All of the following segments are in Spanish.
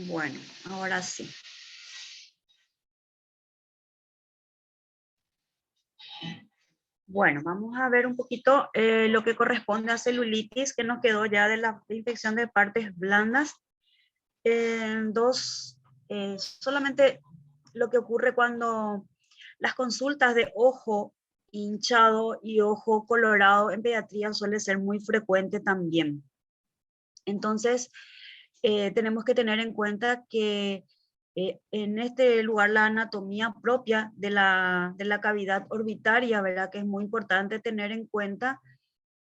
Bueno, ahora sí. Bueno, vamos a ver un poquito lo que corresponde a celulitis, que nos quedó ya de la infección de partes blandas. Solamente lo que ocurre cuando las consultas de ojo hinchado y ojo colorado en pediatría suele ser muy frecuente también. Entonces, tenemos que tener en cuenta que en este lugar la anatomía propia de la cavidad orbitaria, ¿verdad? Que es muy importante tener en cuenta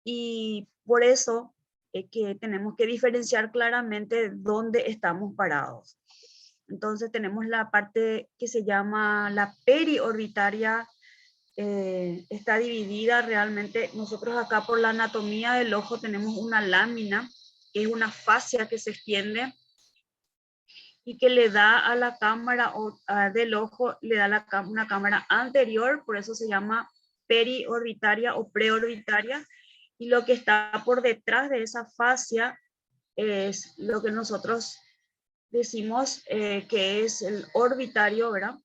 y por eso que tenemos que diferenciar claramente dónde estamos parados. Entonces tenemos la parte que se llama la periorbitaria, está dividida realmente. Nosotros acá por la anatomía del ojo tenemos una lámina, que es una fascia que se extiende y que le da a la cámara del ojo, le da una cámara anterior, por eso se llama periorbitaria o preorbitaria, y lo que está por detrás de esa fascia es lo que nosotros decimos que es el orbitario, ¿verdad?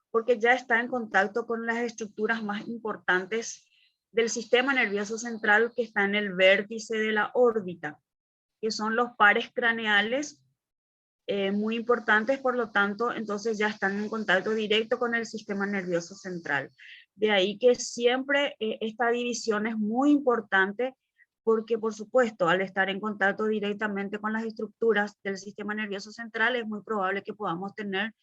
Porque ya está en contacto con las estructuras más importantes del sistema nervioso central, que está en el vértice de la órbita, que son los pares craneales, muy importantes, por lo tanto, entonces ya están en contacto directo con el sistema nervioso central. De ahí que siempre esta división es muy importante porque, por supuesto, al estar en contacto directamente con las estructuras del sistema nervioso central, es muy probable que podamos tener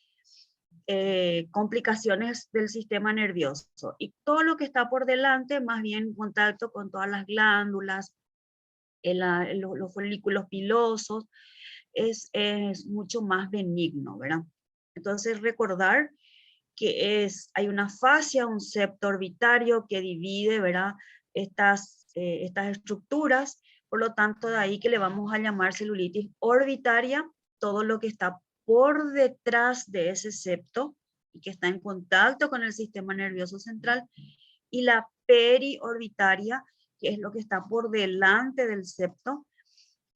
complicaciones del sistema nervioso. Y todo lo que está por delante, más bien en contacto con todas las glándulas, los folículos pilosos, es mucho más benigno, ¿verdad? Entonces recordar que hay una fascia, un septo orbitario que divide, ¿verdad? Estas estructuras, por lo tanto de ahí que le vamos a llamar celulitis orbitaria, todo lo que está por detrás de ese septo y que está en contacto con el sistema nervioso central, y la periorbitaria, que es lo que está por delante del septo,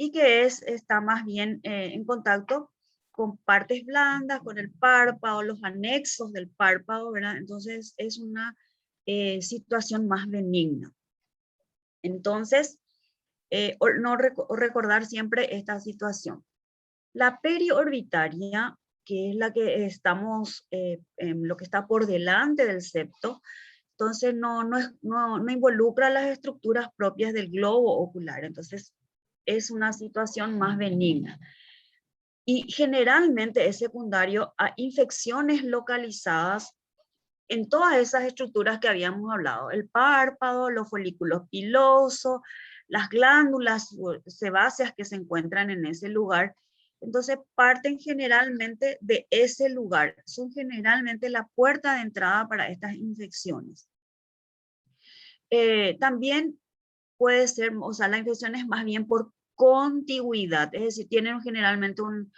y que está más bien en contacto con partes blandas, con el párpado, los anexos del párpado, ¿verdad? Entonces es una situación más benigna. Entonces, recordar siempre esta situación. La periorbitaria, que es la que estamos, en lo que está por delante del septo, entonces no involucra las estructuras propias del globo ocular. Entonces, es una situación más benigna. Y generalmente es secundario a infecciones localizadas en todas esas estructuras que habíamos hablado: el párpado, los folículos pilosos, las glándulas sebáceas que se encuentran en ese lugar. Entonces parten generalmente de ese lugar, son generalmente la puerta de entrada para estas infecciones. También puede ser, o sea, la infección es más bien por contigüidad, es decir, tienen generalmente un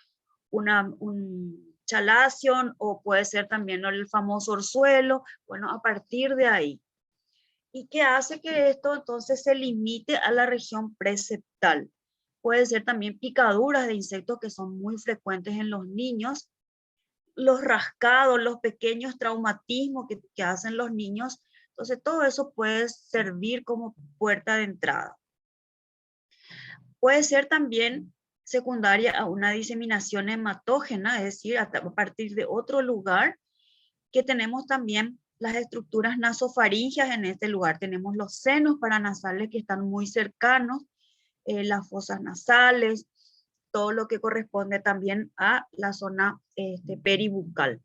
chalación, o puede ser también el famoso orzuelo, bueno, a partir de ahí. ¿Y qué hace que esto entonces se limite a la región preseptal? Puede ser también picaduras de insectos, que son muy frecuentes en los niños, los rascados, los pequeños traumatismos que hacen los niños. Entonces todo eso puede servir como puerta de entrada. Puede ser también secundaria a una diseminación hematógena, es decir, a partir de otro lugar, que tenemos también las estructuras nasofaringias. En este lugar tenemos los senos paranasales, que están muy cercanos, las fosas nasales, todo lo que corresponde también a la zona peribucal.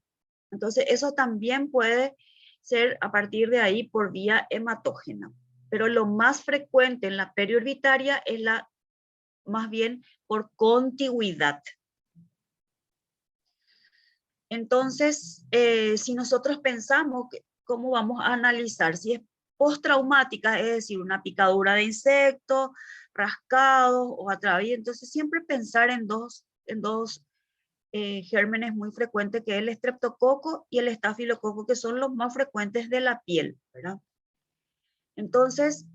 Entonces, eso también puede ser a partir de ahí por vía hematógena. Pero lo más frecuente en la periorbitaria es más bien por contigüidad. Entonces, si nosotros pensamos cómo vamos a analizar, si es postraumática, es decir, una picadura de insecto, rascados o atravieso, entonces siempre pensar en dos gérmenes muy frecuentes, que es el estreptococo y el estafilococo, que son los más frecuentes de la piel, ¿verdad? Entonces,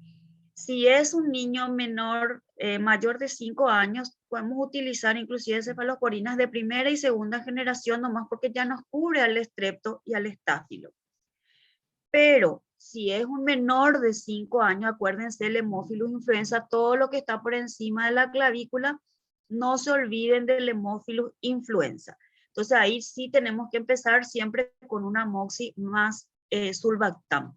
si es un niño menor, mayor de 5 años, podemos utilizar inclusive cefalosporinas de primera y segunda generación, nomás porque ya nos cubre al estrepto y al estáfilo. Pero si es un menor de 5 años, acuérdense, el Haemophilus influenza, todo lo que está por encima de la clavícula, no se olviden del Haemophilus influenza. Entonces ahí sí tenemos que empezar siempre con una amoxi más sulbactam.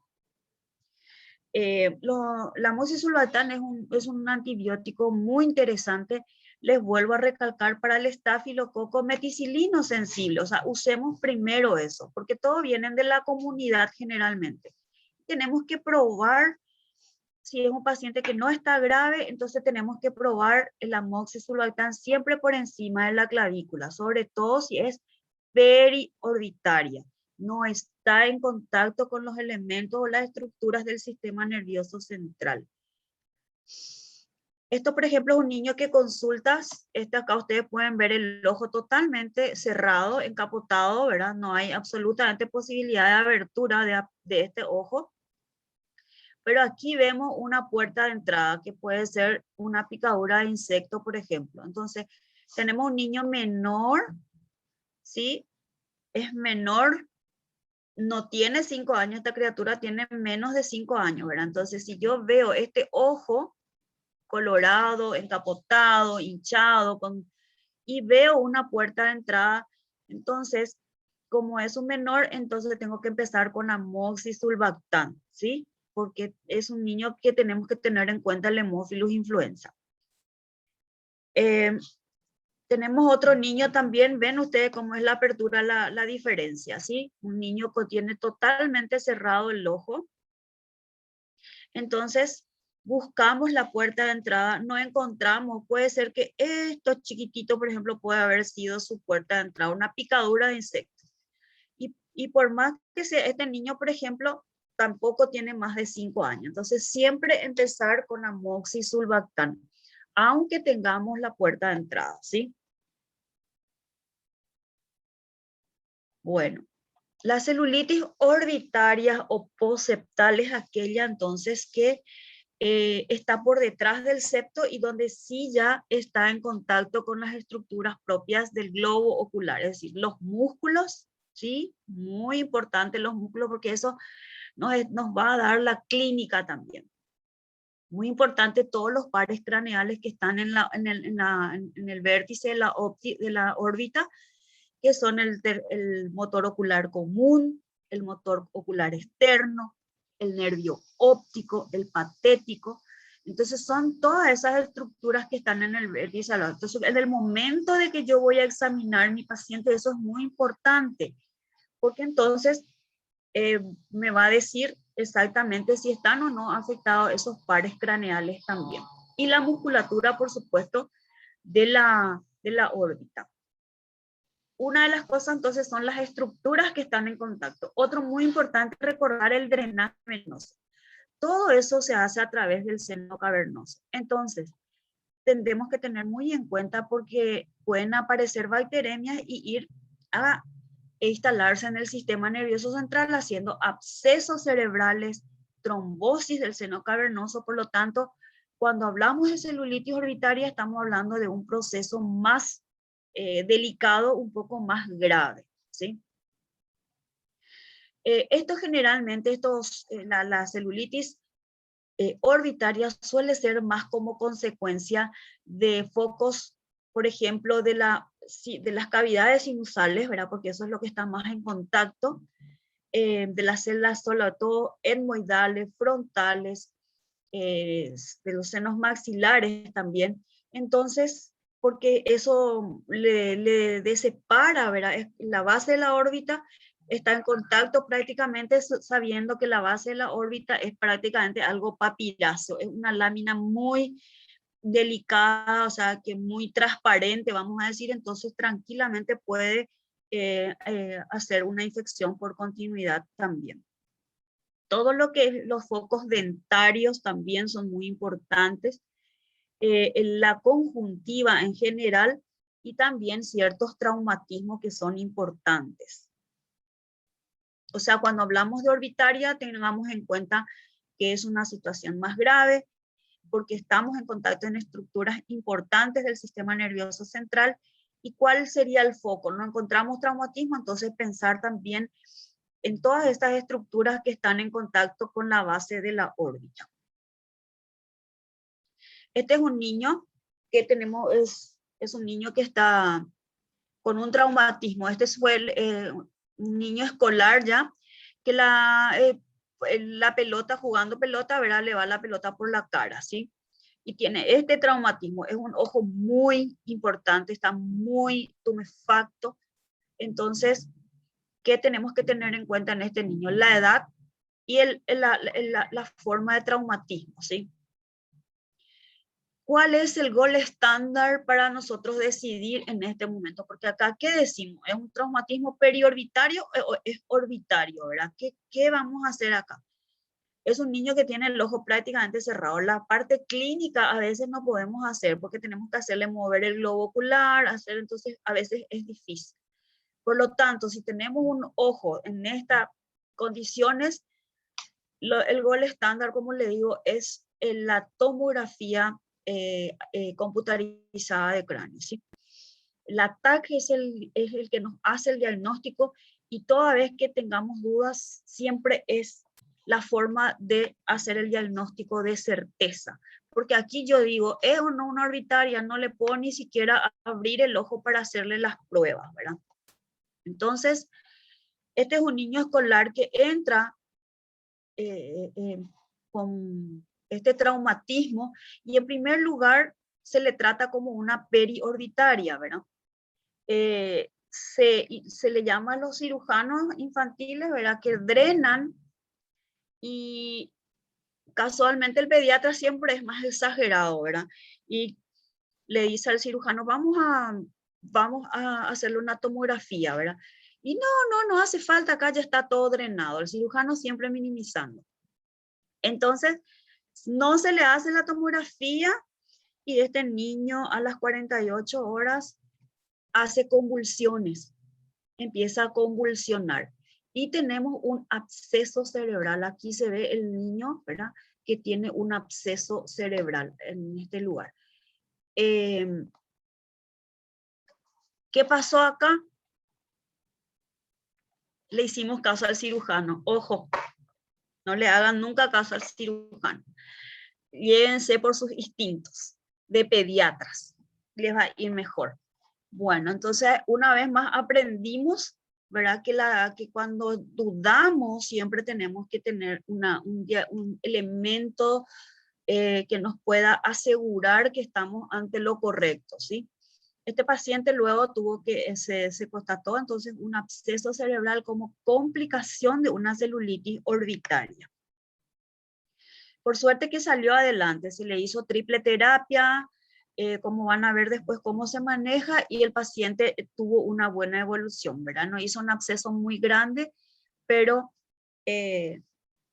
La amoxicilbactam es un antibiótico muy interesante. Les vuelvo a recalcar para el estafilococo meticilino sensible. O sea, usemos primero eso, porque todos vienen de la comunidad generalmente. Tenemos que probar, si es un paciente que no está grave, entonces tenemos que probar el amoxicilbactam siempre por encima de la clavícula, sobre todo si es periorbitaria, no está en contacto con los elementos o las estructuras del sistema nervioso central. Esto, por ejemplo, es un niño que consultas, acá ustedes pueden ver el ojo totalmente cerrado, encapotado, ¿verdad? No hay absolutamente posibilidad de abertura de este ojo. Pero aquí vemos una puerta de entrada que puede ser una picadura de insecto, por ejemplo. Entonces, tenemos un niño menor, ¿sí? Es menor, no tiene 5 años, esta criatura tiene menos de 5 años, ¿verdad? Entonces, si yo veo este ojo colorado, encapotado, hinchado, y veo una puerta de entrada, entonces, como es un menor, entonces tengo que empezar con amoxicilbactam, ¿sí? Porque es un niño que tenemos que tener en cuenta el Haemophilus influenza. Tenemos otro niño también, ven ustedes cómo es la apertura, la diferencia, ¿sí? Un niño que tiene totalmente cerrado el ojo. Entonces, buscamos la puerta de entrada, no encontramos, puede ser que esto chiquitito, por ejemplo, puede haber sido su puerta de entrada, una picadura de insectos. Y por más que sea este niño, por ejemplo, tampoco tiene más de 5 años. Entonces, siempre empezar con amoxicilbactam, aunque tengamos la puerta de entrada, ¿sí? Bueno, la celulitis orbitaria o postseptal es aquella entonces que está por detrás del septo y donde sí ya está en contacto con las estructuras propias del globo ocular, es decir, los músculos, ¿sí? Muy importante los músculos porque eso nos va a dar la clínica también. Muy importante todos los pares craneales que están en el vértice de la órbita, que son el motor ocular común, el motor ocular externo, el nervio óptico, el patético. Entonces son todas esas estructuras que están en el vértice. Entonces en el momento de que yo voy a examinar a mi paciente, eso es muy importante, porque entonces me va a decir exactamente si están o no afectados esos pares craneales también. Y la musculatura, por supuesto, de la órbita. Una de las cosas entonces son las estructuras que están en contacto. Otro muy importante es recordar el drenaje venoso. Todo eso se hace a través del seno cavernoso. Entonces, tendremos que tener muy en cuenta porque pueden aparecer bacteremias y ir a instalarse en el sistema nervioso central haciendo abscesos cerebrales, trombosis del seno cavernoso. Por lo tanto, cuando hablamos de celulitis orbitaria estamos hablando de un proceso más delicado, un poco más grave, ¿sí? Esto generalmente, la celulitis orbitaria suele ser más como consecuencia de focos, por ejemplo, de las cavidades sinusales, ¿verdad? Porque eso es lo que está más en contacto, de las células, sobre todo etmoidales, frontales, de los senos maxilares también. Entonces, porque eso le separa, ¿verdad? La base de la órbita está en contacto prácticamente sabiendo que la base de la órbita es prácticamente algo papirazo, es una lámina muy delicada, o sea, que muy transparente, vamos a decir, entonces tranquilamente puede hacer una infección por continuidad también. Todo lo que es los focos dentarios también son muy importantes, la conjuntiva en general y también ciertos traumatismos que son importantes. O sea, cuando hablamos de orbitaria, tengamos en cuenta que es una situación más grave porque estamos en contacto en estructuras importantes del sistema nervioso central. ¿Y cuál sería el foco? No encontramos traumatismo, entonces pensar también en todas estas estructuras que están en contacto con la base de la órbita. Este es un niño que tenemos, es un niño que está con un traumatismo. Este fue un niño escolar ya, que la pelota, jugando pelota, ¿verdad? Le va la pelota por la cara, ¿sí? Y tiene este traumatismo. Es un ojo muy importante, está muy tumefacto. Entonces, ¿qué tenemos que tener en cuenta en este niño? La edad y la forma de traumatismo, ¿sí? ¿Cuál es el gol estándar para nosotros decidir en este momento? Porque acá, ¿qué decimos? ¿Es un traumatismo periorbitario o es orbitario, verdad? ¿Qué vamos a hacer acá? Es un niño que tiene el ojo prácticamente cerrado. La parte clínica a veces no podemos hacer porque tenemos que hacerle mover el globo ocular, entonces a veces es difícil. Por lo tanto, si tenemos un ojo en estas condiciones, el gol estándar, como le digo, es la tomografía computarizada de cráneo, ¿sí? La TAC es el que nos hace el diagnóstico y toda vez que tengamos dudas, siempre es la forma de hacer el diagnóstico de certeza. Porque aquí yo digo, es o no una orbitaria, no le puedo ni siquiera abrir el ojo para hacerle las pruebas, ¿verdad? Entonces, este es un niño escolar que entra con este traumatismo y en primer lugar se le trata como una periorbitaria, ¿verdad? Se le llama a los cirujanos infantiles, ¿verdad? Que drenan y casualmente el pediatra siempre es más exagerado, ¿verdad? Y le dice al cirujano, vamos a hacerle una tomografía, ¿verdad? Y no hace falta, acá ya está todo drenado. El cirujano siempre minimizando. Entonces, no se le hace la tomografía y este niño a las 48 horas hace convulsiones, empieza a convulsionar y tenemos un absceso cerebral. Aquí se ve el niño, ¿verdad? Que tiene un absceso cerebral en este lugar. ¿Qué pasó acá? Le hicimos caso al cirujano. Ojo, no le hagan nunca caso al cirujano. Llévense por sus instintos de pediatras. Les va a ir mejor. Bueno, entonces una vez más aprendimos, ¿verdad? Que cuando dudamos siempre tenemos que tener un elemento que nos pueda asegurar que estamos ante lo correcto, ¿sí? Este paciente luego se constató entonces un absceso cerebral como complicación de una celulitis orbitaria. Por suerte que salió adelante, se le hizo triple terapia, como van a ver después cómo se maneja, y el paciente tuvo una buena evolución, ¿verdad? No hizo un absceso muy grande, pero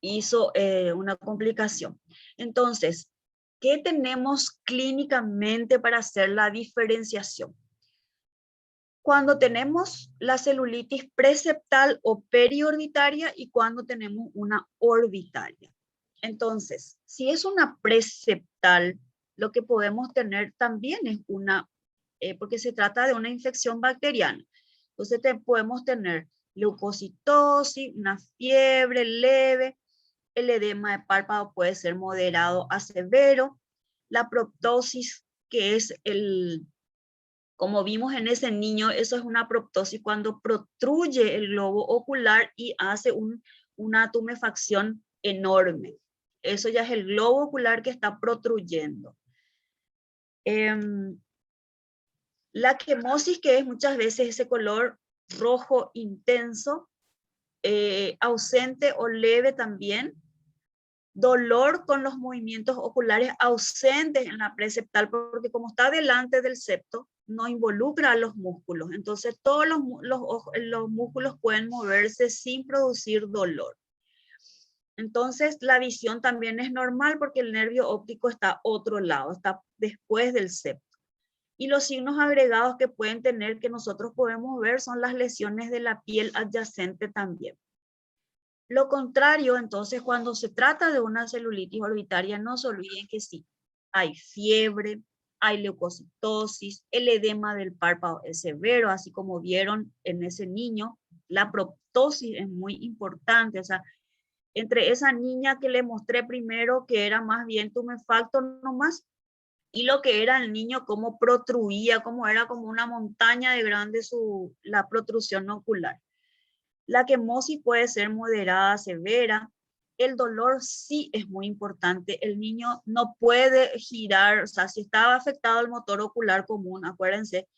hizo una complicación. Entonces, ¿qué tenemos clínicamente para hacer la diferenciación? Cuando tenemos la celulitis preseptal o periorbitaria y cuando tenemos una orbitaria. Entonces, si es una preseptal, lo que podemos tener también es porque se trata de una infección bacteriana. Entonces, podemos tener leucocitosis, una fiebre leve, el edema de párpado puede ser moderado a severo, la proptosis, que es como vimos en ese niño, eso es una proptosis cuando protruye el globo ocular y hace una tumefacción enorme. Eso ya es el globo ocular que está protruyendo. La quemosis, que es muchas veces ese color rojo intenso, ausente o leve también. Dolor con los movimientos oculares ausentes en la preceptal, porque como está delante del septo, no involucra a los músculos. Entonces todos los músculos pueden moverse sin producir dolor. Entonces la visión también es normal porque el nervio óptico está a otro lado, está después del septo. Y los signos agregados que pueden tener, que nosotros podemos ver, son las lesiones de la piel adyacente también. Lo contrario, entonces, cuando se trata de una celulitis orbitaria, no se olviden que sí, hay fiebre, hay leucocitosis, el edema del párpado es severo, así como vieron en ese niño. La proptosis es muy importante, o sea, entre esa niña que le mostré primero, que era más bien tumefacto nomás, y lo que era el niño, cómo protruía, cómo era como una montaña de grande la protrusión ocular. La quemosis puede ser moderada, severa. El dolor sí es muy importante. El niño no puede girar, o sea, si estaba afectado el motor ocular común, acuérdense,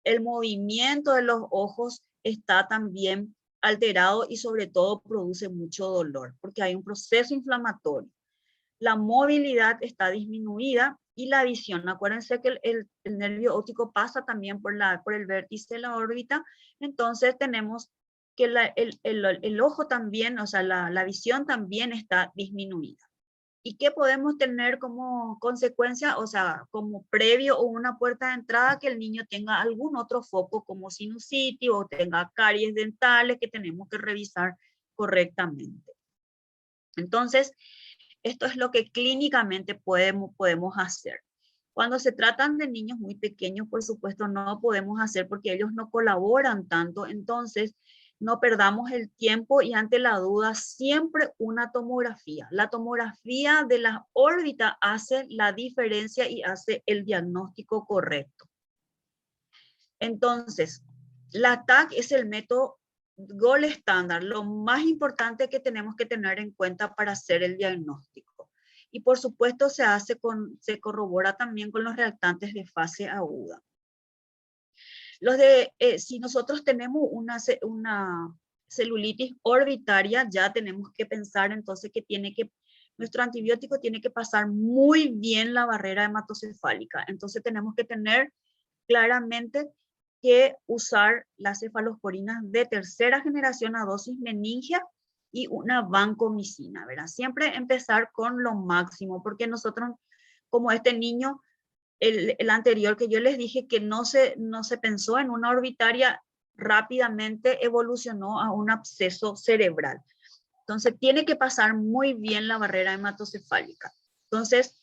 el movimiento de los ojos está también alterado y sobre todo produce mucho dolor porque hay un proceso inflamatorio. La movilidad está disminuida y la visión. Acuérdense que el nervio óptico pasa también por el vértice de la órbita, entonces tenemos que el ojo también, o sea, la visión también está disminuida. ¿Y qué podemos tener como consecuencia? O sea, como previo o una puerta de entrada, que el niño tenga algún otro foco como sinusitis o tenga caries dentales que tenemos que revisar correctamente. Entonces, esto es lo que clínicamente podemos hacer. Cuando se tratan de niños muy pequeños, por supuesto, no podemos hacer porque ellos no colaboran tanto. Entonces, no perdamos el tiempo y ante la duda, siempre una tomografía. La tomografía de la órbita hace la diferencia y hace el diagnóstico correcto. Entonces, la TAC es el método gold estándar, lo más importante que tenemos que tener en cuenta para hacer el diagnóstico. Y por supuesto se corrobora también con los reactantes de fase aguda. Si nosotros tenemos una celulitis orbitaria, ya tenemos que pensar entonces que nuestro antibiótico tiene que pasar muy bien la barrera hematocefálica. Entonces tenemos que tener claramente que usar las cefalosporinas de tercera generación a dosis meningia y una vancomicina, ¿verdad? Siempre empezar con lo máximo, porque nosotros, como este niño, el anterior que yo les dije que no se pensó en una orbitaria, rápidamente evolucionó a un absceso cerebral. Entonces, tiene que pasar muy bien la barrera hematocefálica. Entonces,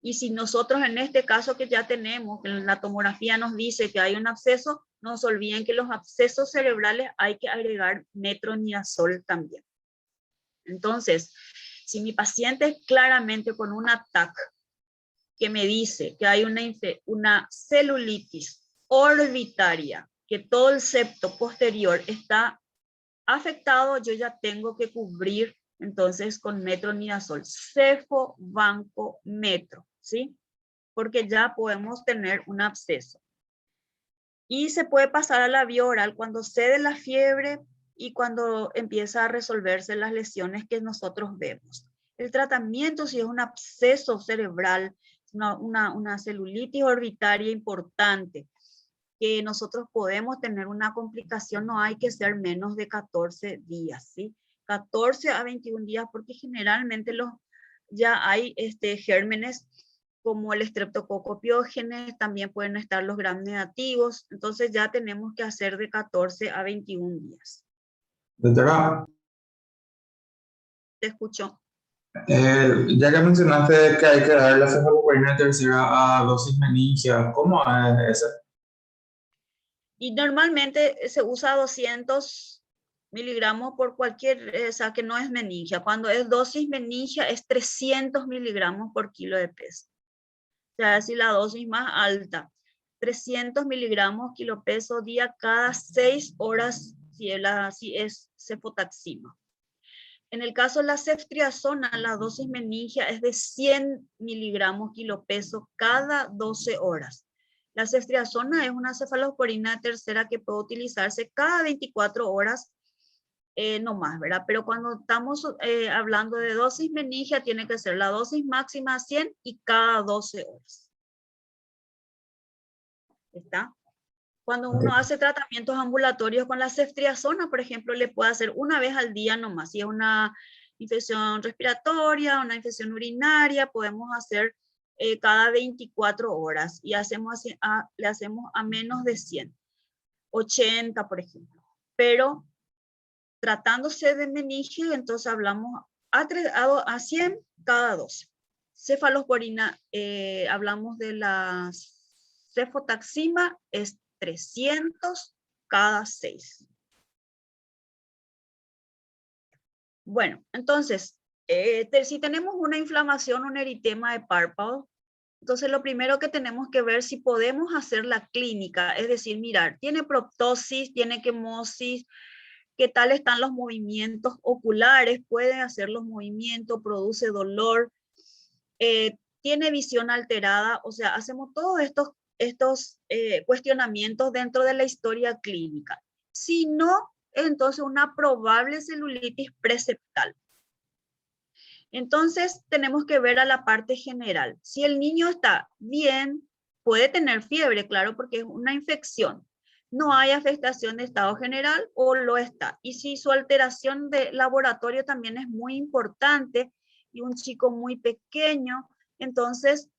y si nosotros en este caso que ya tenemos, que la tomografía nos dice que hay un absceso, no se olviden que los abscesos cerebrales hay que agregar metronidazol también. Entonces, si mi paciente es claramente con un TAC que me dice que hay una celulitis orbitaria, que todo el septo posterior está afectado, yo ya tengo que cubrir entonces con metronidazol, cefo, banco, metro, ¿sí? Porque ya podemos tener un absceso. Y se puede pasar a la vía oral cuando cede la fiebre y cuando empieza a resolverse las lesiones que nosotros vemos. El tratamiento, si es un absceso cerebral, una celulitis orbitaria importante, que nosotros podemos tener una complicación, no hay que ser menos de 14 días, ¿sí? 14 a 21 días, porque generalmente ya hay gérmenes como el estreptococo piógenes, también pueden estar los gram negativos, entonces ya tenemos que hacer de 14 a 21 días. Doctora, ¿Te escucho? ya que mencionaste que hay que dar la cefalosporina tercera a dosis meningia, ¿cómo es eso? Y normalmente se usa 200 miligramos por cualquier, o sea, que no es meningia. Cuando es dosis meningia es 300 miligramos por kilo de peso. O sea, si la dosis más alta, 300 miligramos kilo peso día cada 6 horas, si es cefotaxima. En el caso de la ceftriaxona, la dosis meningia es de 100 miligramos kilo peso cada 12 horas. La ceftriaxona es una cefalosporina tercera que puede utilizarse cada 24 horas no más, ¿verdad? Pero cuando estamos hablando de dosis meningia, tiene que ser la dosis máxima 100 y cada 12 horas. ¿Está? Cuando uno hace tratamientos ambulatorios con la ceftriaxona, por ejemplo, le puede hacer una vez al día nomás. Si es una infección respiratoria, una infección urinaria, podemos hacer cada 24 horas y hacemos le hacemos a menos de 100, 80 por ejemplo. Pero tratándose de meningia, entonces hablamos a 100 cada 12. Cefalosporina, hablamos de la cefotaxima, es 300 cada 6. Bueno, entonces, si tenemos una inflamación, un eritema de párpado, entonces lo primero que tenemos que ver si podemos hacer la clínica, es decir, mirar, tiene proptosis, tiene quemosis, qué tal están los movimientos oculares, puede hacer los movimientos, produce dolor, tiene visión alterada, o sea, hacemos todos estos cuestionamientos dentro de la historia clínica. Si no, entonces una probable celulitis preseptal. Entonces tenemos que ver a la parte general. Si el niño está bien, puede tener fiebre, claro, porque es una infección. No hay afectación de estado general o lo está. Y si su alteración de laboratorio también es muy importante y un chico muy pequeño, entonces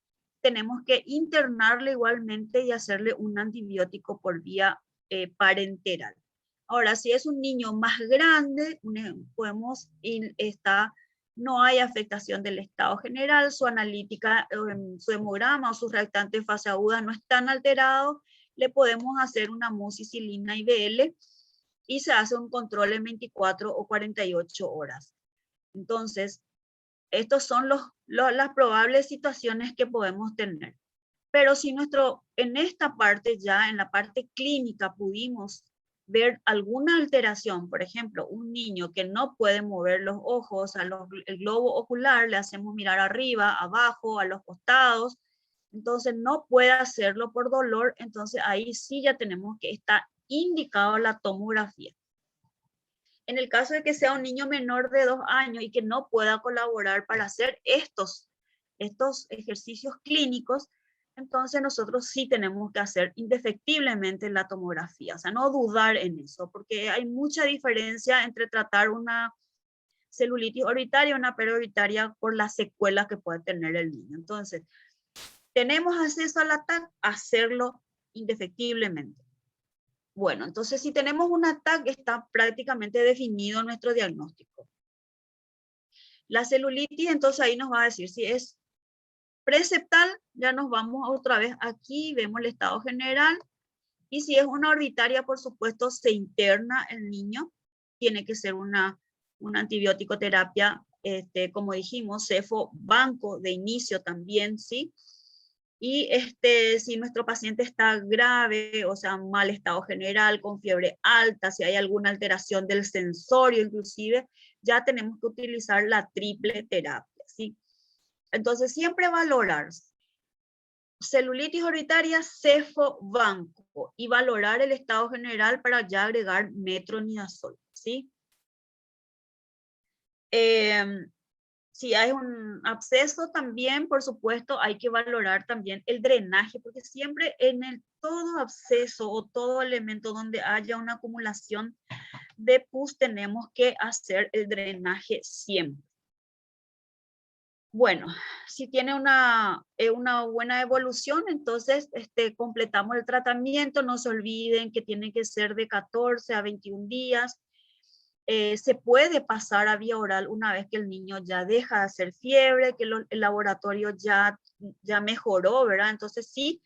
tenemos que internarle igualmente y hacerle un antibiótico por vía parenteral. Ahora, si es un niño más grande, podemos no hay afectación del estado general, su analítica, su hemograma o sus reactantes de fase aguda no están alterados, le podemos hacer una amoxicilina IBL y se hace un control en 24 o 48 horas. Entonces, estos son las probables situaciones que podemos tener. Pero si en esta parte ya, en la parte clínica, pudimos ver alguna alteración, por ejemplo, un niño que no puede mover los ojos, el globo ocular, le hacemos mirar arriba, abajo, a los costados, entonces no puede hacerlo por dolor, entonces ahí sí ya tenemos que estar indicado la tomografía. En el caso de que sea un niño menor de 2 años y que no pueda colaborar para hacer estos ejercicios clínicos, entonces nosotros sí tenemos que hacer indefectiblemente la tomografía, o sea, no dudar en eso, porque hay mucha diferencia entre tratar una celulitis orbitaria y una periorbitaria por las secuelas que puede tener el niño. Entonces, tenemos acceso al TAC, hacerlo indefectiblemente. Bueno, entonces si tenemos un TAC, está prácticamente definido nuestro diagnóstico. La celulitis, entonces ahí nos va a decir si es preseptal, ya nos vamos otra vez aquí, vemos el estado general, y si es una orbitaria, por supuesto, se interna el niño, tiene que ser una antibiótico terapia, como dijimos, cefo banco de inicio también, ¿sí? Y si nuestro paciente está grave, o sea, mal estado general, con fiebre alta, si hay alguna alteración del sensorio inclusive, ya tenemos que utilizar la triple terapia, ¿sí? Entonces, siempre valorar celulitis orbitaria, cefo banco y valorar el estado general para ya agregar metronidazol, ¿sí? Si hay un absceso también, por supuesto, hay que valorar también el drenaje, porque siempre en todo absceso o todo elemento donde haya una acumulación de pus tenemos que hacer el drenaje siempre. Bueno, si tiene una buena evolución, entonces completamos el tratamiento. No se olviden que tiene que ser de 14 a 21 días. Se puede pasar a vía oral una vez que el niño ya deja de hacer fiebre, que el laboratorio ya mejoró, ¿verdad? Entonces sí,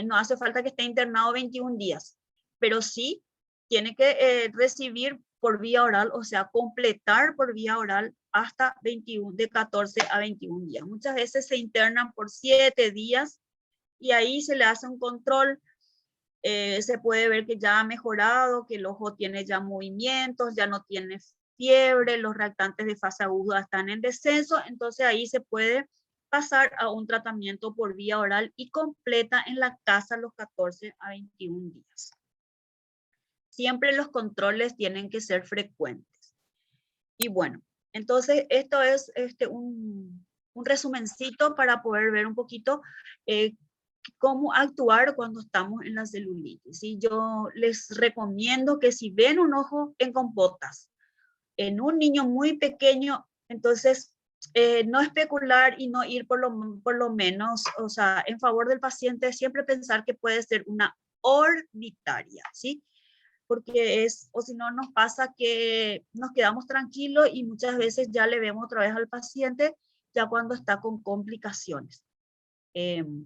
no hace falta que esté internado 21 días, pero sí tiene que recibir por vía oral, o sea, completar por vía oral hasta de 14 a 21 días. Muchas veces se internan por 7 días y ahí se le hace un control. Se puede ver que ya ha mejorado, que el ojo tiene ya movimientos, ya no tiene fiebre, los reactantes de fase aguda están en descenso, entonces ahí se puede pasar a un tratamiento por vía oral y completa en la casa los 14 a 21 días. Siempre los controles tienen que ser frecuentes. Y bueno, entonces esto es un resumencito para poder ver un poquito cómo actuar cuando estamos en la celulitis. ¿Sí? Yo les recomiendo que si ven un ojo en compotas, en un niño muy pequeño, entonces no especular y no ir por lo menos, o sea, en favor del paciente, siempre pensar que puede ser una orbitaria, ¿sí? Porque o si no nos pasa que nos quedamos tranquilos y muchas veces ya le vemos otra vez al paciente ya cuando está con complicaciones.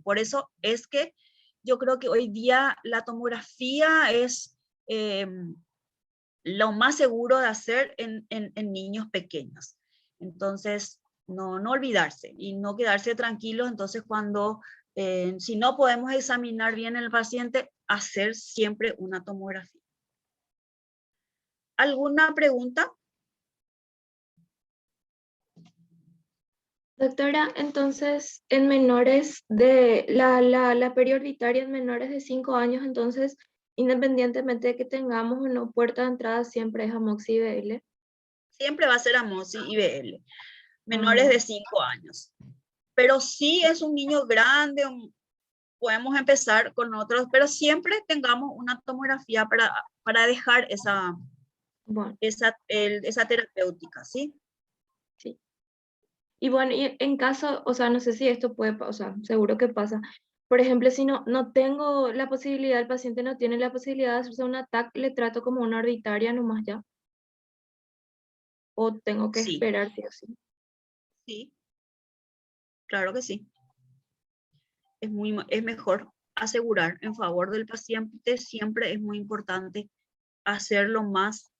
Por eso es que yo creo que hoy día la tomografía es lo más seguro de hacer en niños pequeños. Entonces, no olvidarse y no quedarse tranquilos. Entonces, si no podemos examinar bien el paciente, hacer siempre una tomografía. ¿Alguna pregunta? Doctora, entonces, en menores de la perioditaria en menores de 5 años, entonces, independientemente de que tengamos o no puerta de entrada, siempre es amoxi IBL. Siempre va a ser amoxi IBL, menores de 5 años. Pero si es un niño grande, podemos empezar con otros, pero siempre tengamos una tomografía para dejar esa terapéutica, ¿sí? Sí. Y bueno, y en caso, o sea, no sé si esto puede, o sea, seguro que pasa. Por ejemplo, si no tengo la posibilidad, el paciente no tiene la posibilidad de hacerse un TAC, le trato como una orbitaria nomás ya. O tengo que Sí, esperar, sí o sí. sí, claro que sí. Es mejor asegurar en favor del paciente, siempre es muy importante hacerlo más,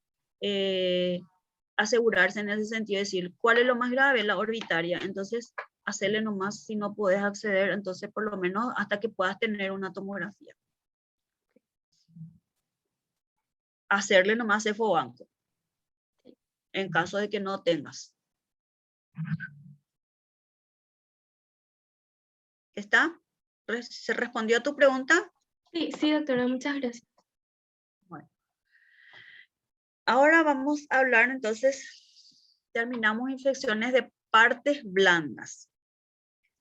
asegurarse en ese sentido, decir, ¿cuál es lo más grave? La orbitaria. Entonces, hacerle nomás, si no puedes acceder, entonces por lo menos hasta que puedas tener una tomografía. Hacerle nomás cefobanco, en caso de que no tengas. ¿Está? ¿Se respondió a tu pregunta? Sí, sí, doctora, muchas gracias. Bueno. Ahora vamos a hablar, entonces, terminamos infecciones de partes blandas,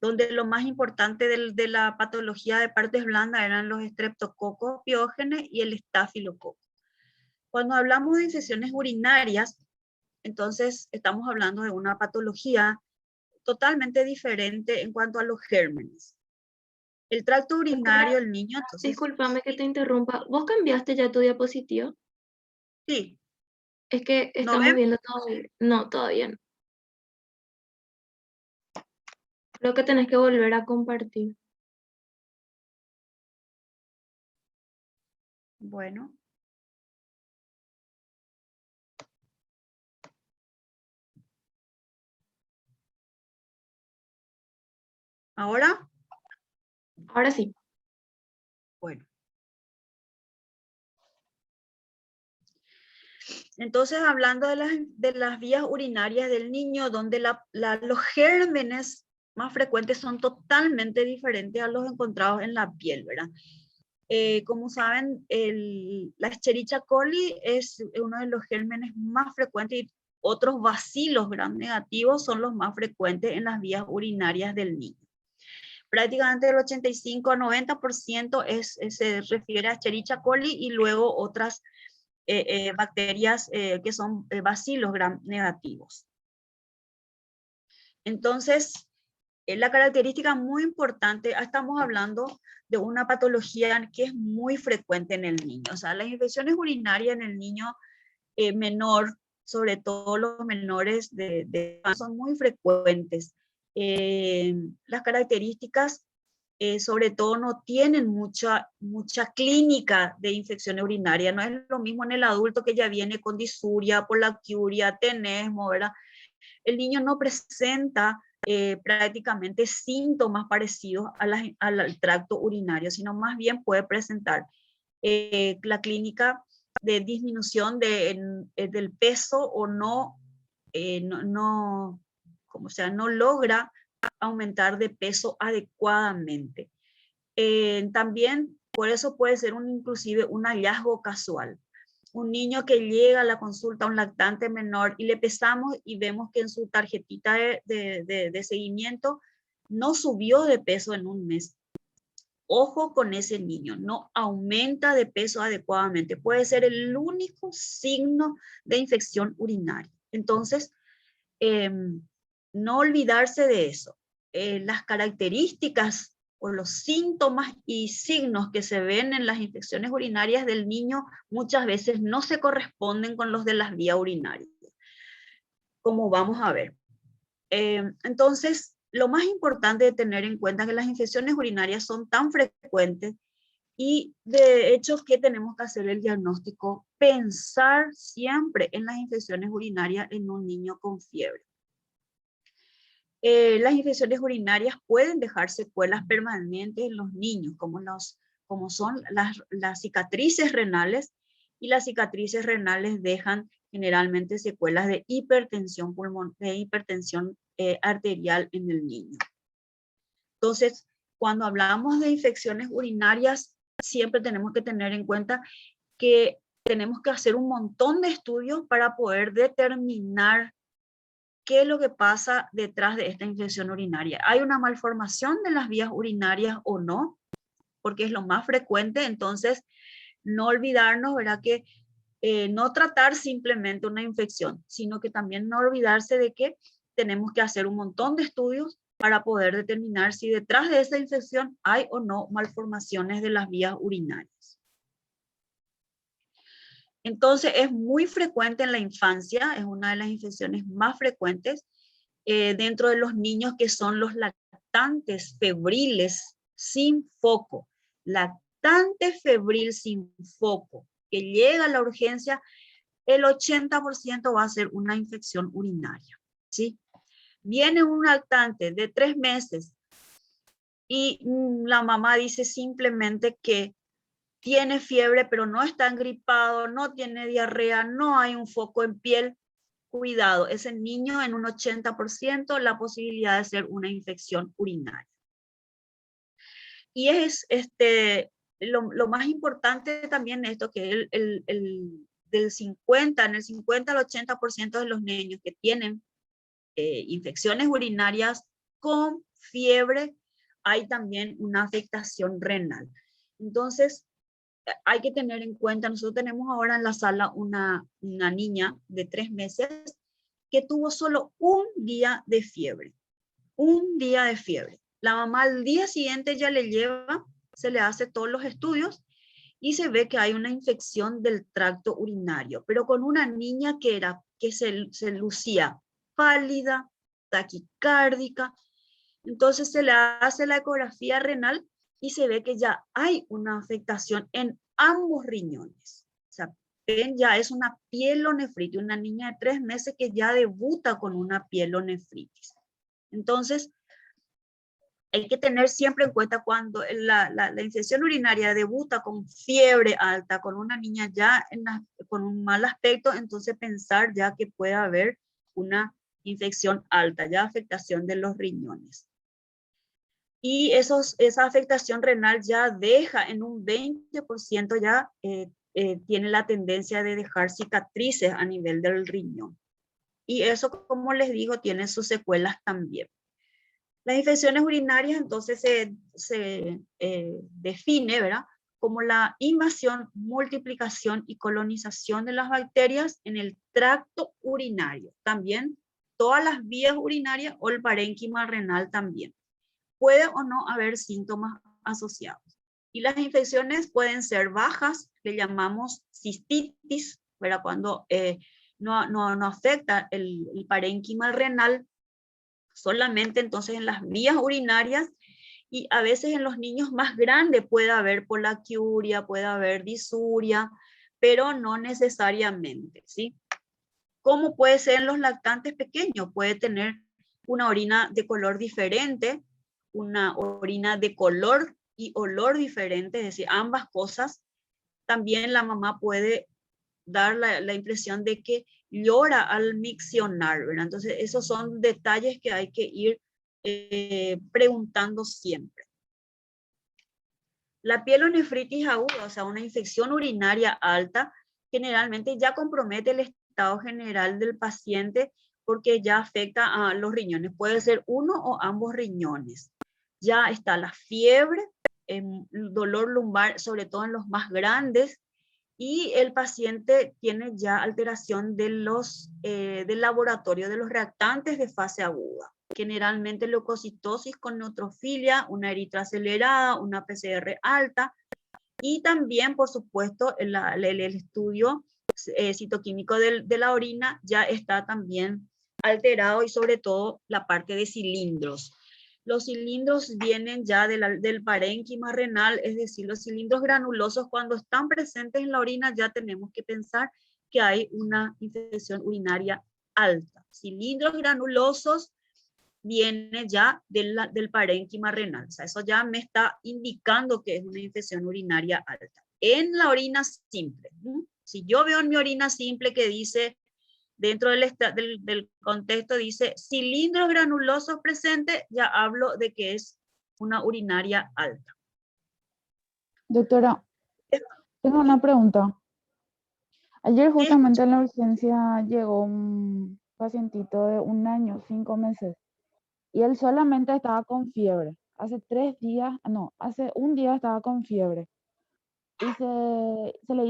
donde lo más importante de la patología de partes blandas eran los estreptococos piógenes y el estafilococo. Cuando hablamos de infecciones urinarias, entonces estamos hablando de una patología totalmente diferente en cuanto a los gérmenes. El tracto urinario del niño, entonces... Discúlpame que te interrumpa. ¿Vos cambiaste ya tu diapositiva? Sí. Es que ¿No estamos ven? viendo todavía. No, todavía no. Creo que tenés que volver a compartir. Bueno. ¿Ahora? Ahora sí. Bueno. Entonces, hablando de las vías urinarias del niño, donde los gérmenes más frecuentes son totalmente diferentes a los encontrados en la piel, ¿verdad? Como saben, la Escherichia coli es uno de los gérmenes más frecuentes y otros bacilos gram negativos son los más frecuentes en las vías urinarias del niño. Prácticamente el 85 a 90% se refiere a Escherichia coli y luego otras bacterias que son bacilos gram negativos. Entonces, la característica muy importante, estamos hablando de una patología que es muy frecuente en el niño. O sea, las infecciones urinarias en el niño menor, sobre todo los menores son muy frecuentes. Las características sobre todo no tienen mucha clínica de infección urinaria. No es lo mismo en el adulto que ya viene con disuria, polaquiuria, tenesmo, ¿verdad? El niño no presenta prácticamente síntomas parecidos al tracto urinario, sino más bien puede presentar la clínica de disminución del peso o no logra aumentar de peso adecuadamente. También por eso puede ser inclusive un hallazgo casual. Un niño que llega a la consulta, un lactante menor, y le pesamos y vemos que en su tarjetita de seguimiento no subió de peso en un mes. Ojo con ese niño, no aumenta de peso adecuadamente. Puede ser el único signo de infección urinaria. Entonces, no olvidarse de eso. Las características o los síntomas y signos que se ven en las infecciones urinarias del niño muchas veces no se corresponden con los de las vías urinarias, como vamos a ver. Entonces, lo más importante de tener en cuenta es que las infecciones urinarias son tan frecuentes y de hecho que tenemos que hacer el diagnóstico, pensar siempre en las infecciones urinarias en un niño con fiebre. Las infecciones urinarias pueden dejar secuelas permanentes en los niños, como son las cicatrices renales, y las cicatrices renales dejan generalmente secuelas de hipertensión arterial en el niño. Entonces, cuando hablamos de infecciones urinarias, siempre tenemos que tener en cuenta que tenemos que hacer un montón de estudios para poder determinar qué es lo que pasa detrás de esta infección urinaria. ¿Hay una malformación de las vías urinarias o no? Porque es lo más frecuente. Entonces, no olvidarnos, ¿verdad? Que no tratar simplemente una infección, sino que también no olvidarse de que tenemos que hacer un montón de estudios para poder determinar si detrás de esa infección hay o no malformaciones de las vías urinarias. Entonces, es muy frecuente en la infancia, es una de las infecciones más frecuentes dentro de los niños que son los lactantes febriles sin foco. Lactante febril sin foco, que llega a la urgencia, el 80% va a ser una infección urinaria, ¿sí? Viene un lactante de 3 meses y la mamá dice simplemente que tiene fiebre, pero no está engripado, no tiene diarrea, no hay un foco en piel. Cuidado, ese niño en un 80% la posibilidad de ser una infección urinaria. Y es lo más importante también esto, que del 50, en el 50 al 80% de los niños que tienen infecciones urinarias con fiebre, hay también una afectación renal. Entonces, hay que tener en cuenta, nosotros tenemos ahora en la sala una niña de 3 meses que tuvo solo un día de fiebre. Un día de fiebre. La mamá al día siguiente ya le lleva, se le hace todos los estudios y se ve que hay una infección del tracto urinario, pero con una niña que se lucía pálida, taquicárdica. Entonces se le hace la ecografía renal y se ve que ya hay una afectación en ambos riñones. O sea, ya es una pielonefritis, una niña de 3 meses que ya debuta con una pielonefritis. Entonces, hay que tener siempre en cuenta cuando la infección urinaria debuta con fiebre alta, con una niña ya con un mal aspecto, entonces pensar ya que puede haber una infección alta, ya afectación de los riñones. Y esa afectación renal ya deja en un 20% ya tiene la tendencia de dejar cicatrices a nivel del riñón. Y eso, como les digo, tiene sus secuelas también. Las infecciones urinarias entonces se define, ¿verdad?, como la invasión, multiplicación y colonización de las bacterias en el tracto urinario. También todas las vías urinarias o el parénquima renal también. Puede o no haber síntomas asociados. Y las infecciones pueden ser bajas, le llamamos cistitis, ¿verdad?, cuando no afecta el parénquima renal, solamente entonces en las vías urinarias, y a veces en los niños más grandes puede haber polaquiuria, puede haber disuria, pero no necesariamente, ¿sí? ¿Cómo puede ser en los lactantes pequeños? Puede tener una orina de color diferente, una orina de color y olor diferente, es decir, ambas cosas. También la mamá puede dar la impresión de que llora al miccionar, ¿verdad? Entonces, esos son detalles que hay que ir preguntando siempre. La pielonefritis aguda, o sea, una infección urinaria alta, generalmente ya compromete el estado general del paciente porque ya afecta a los riñones. Puede ser uno o ambos riñones. Ya está la fiebre, dolor lumbar, sobre todo en los más grandes, y el paciente tiene ya alteración de del laboratorio, de los reactantes de fase aguda. Generalmente leucocitosis con neutrofilia, una eritrina acelerada, una PCR alta, y también, por supuesto, el estudio citoquímico de la orina ya está también alterado, y sobre todo la parte de cilindros. Los cilindros vienen ya del parénquima renal, es decir, los cilindros granulosos cuando están presentes en la orina ya tenemos que pensar que hay una infección urinaria alta. Cilindros granulosos viene ya del parénquima renal, o sea, eso ya me está indicando que es una infección urinaria alta. En la orina simple, si yo veo en mi orina simple que dice, dentro del contexto dice cilindros granulosos presentes, ya hablo de que es una urinaria alta. Doctora, tengo una pregunta. Ayer justamente en la urgencia llegó un pacientito de 1 año, 5 meses, y él solamente estaba con fiebre. Hace 3 días, no, hace un día estaba con fiebre. Y se le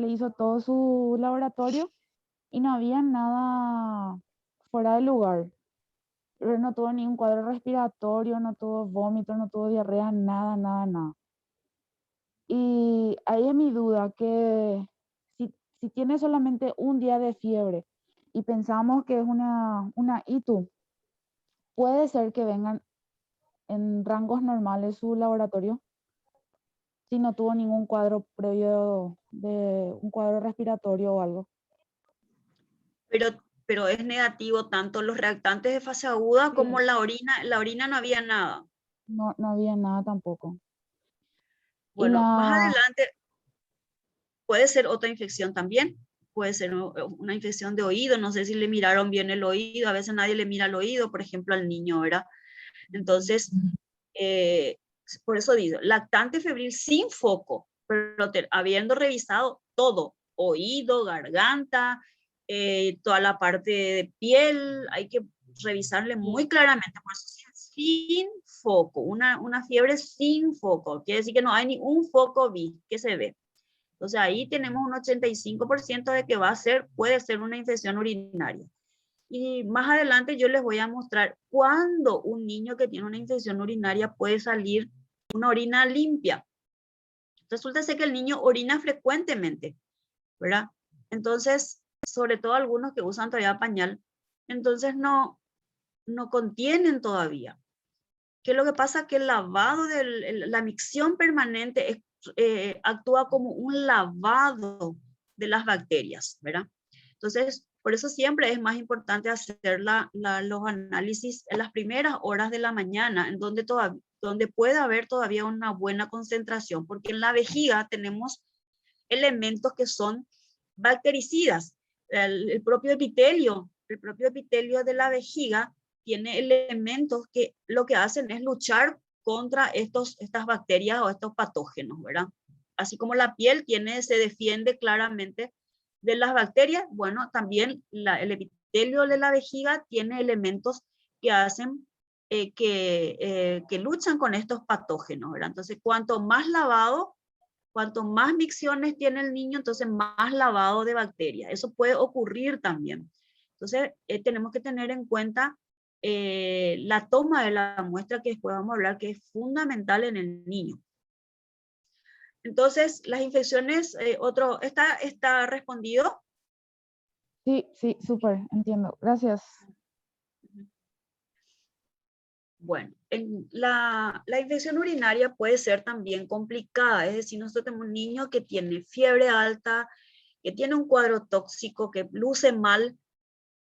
hizo todo su laboratorio y no había nada fuera de lugar. Pero no tuvo ningún cuadro respiratorio, no tuvo vómito, no tuvo diarrea, nada, nada, nada. Y ahí es mi duda, que si tiene solamente un día de fiebre y pensamos que es una ITU, puede ser que vengan en rangos normales su laboratorio si no tuvo ningún cuadro previo de un cuadro respiratorio o algo. Pero es negativo tanto los reactantes de fase aguda Sí. como la orina. En la orina no había nada. No había nada tampoco. Bueno, más adelante puede ser otra infección también. Puede ser una infección de oído. No sé si le miraron bien el oído. A veces nadie le mira el oído, por ejemplo, al niño, ¿verdad? Entonces, por eso digo, lactante febril sin foco, pero habiendo revisado todo, oído, garganta, toda la parte de piel, hay que revisarle muy claramente, por eso sin foco, una fiebre sin foco, quiere decir que no hay ni un foco que se ve. Entonces ahí tenemos un 85% de que puede ser una infección urinaria. Y más adelante yo les voy a mostrar cuándo un niño que tiene una infección urinaria puede salir una orina limpia. Resulta ser que el niño orina frecuentemente, ¿verdad? Entonces, sobre todo algunos que usan todavía pañal, entonces no contienen todavía. ¿Qué es lo que pasa? Que el lavado, la micción permanente actúa como un lavado de las bacterias, ¿verdad? Entonces, por eso siempre es más importante hacer los análisis en las primeras horas de la mañana, en donde puede haber todavía una buena concentración, porque en la vejiga tenemos elementos que son bactericidas. El propio epitelio de la vejiga tiene elementos que lo que hacen es luchar contra estas bacterias o estos patógenos, ¿verdad? Así como la piel se defiende claramente de las bacterias, bueno, también el epitelio de la vejiga tiene elementos que hacen que luchan con estos patógenos, ¿verdad? Entonces, cuanto más lavado, cuanto más micciones tiene el niño, entonces más lavado de bacterias. Eso puede ocurrir también. Entonces, tenemos que tener en cuenta la toma de la muestra, que después vamos a hablar, que es fundamental en el niño. Entonces, las infecciones, ¿está respondido? Sí, súper, entiendo. Gracias. Bueno, la infección urinaria puede ser también complicada, es decir, nosotros tenemos un niño que tiene fiebre alta, que tiene un cuadro tóxico, que luce mal,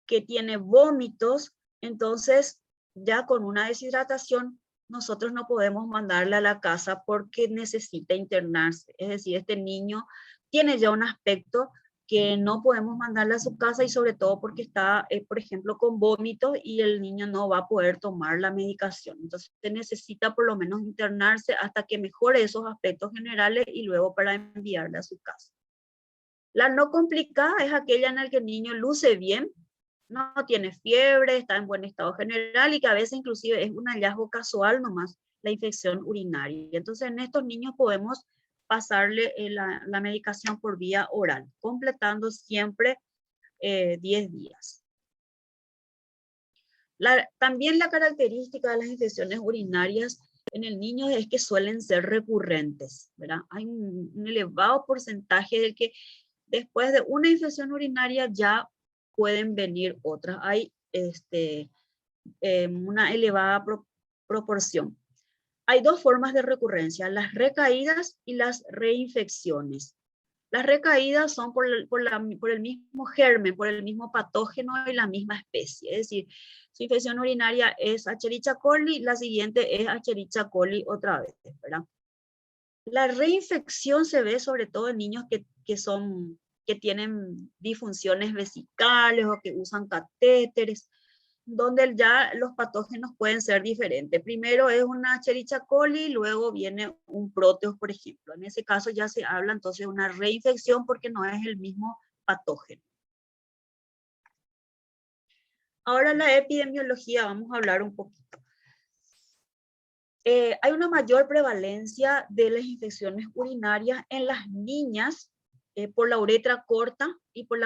que tiene vómitos, entonces ya con una deshidratación nosotros no podemos mandarle a la casa porque necesita internarse. Es decir, este niño tiene ya un aspecto que no podemos mandarle a su casa y sobre todo porque está, por ejemplo, con vómitos y el niño no va a poder tomar la medicación. Entonces se necesita por lo menos internarse hasta que mejore esos aspectos generales y luego para enviarle a su casa. La no complicada es aquella en la que el niño luce bien, no tiene fiebre, está en buen estado general y que a veces inclusive es un hallazgo casual nomás la infección urinaria. Entonces en estos niños podemos pasarle la medicación por vía oral, completando siempre 10 días. También la característica de las infecciones urinarias en el niño es que suelen ser recurrentes, ¿verdad? Hay un elevado porcentaje del que después de una infección urinaria ya pueden venir otras. Hay una elevada proporción. Hay dos formas de recurrencia, las recaídas y las reinfecciones. Las recaídas son por el mismo germen, por el mismo patógeno y la misma especie. Es decir, su infección urinaria es Escherichia coli, la siguiente es Escherichia coli otra vez, ¿verdad? La reinfección se ve sobre todo en niños que tienen disfunciones vesicales o que usan catéteres, donde ya los patógenos pueden ser diferentes. Primero es una Escherichia coli, luego viene un proteus, por ejemplo. En ese caso ya se habla entonces de una reinfección porque no es el mismo patógeno. Ahora la epidemiología, vamos a hablar un poquito. Hay una mayor prevalencia de las infecciones urinarias en las niñas por la uretra corta y por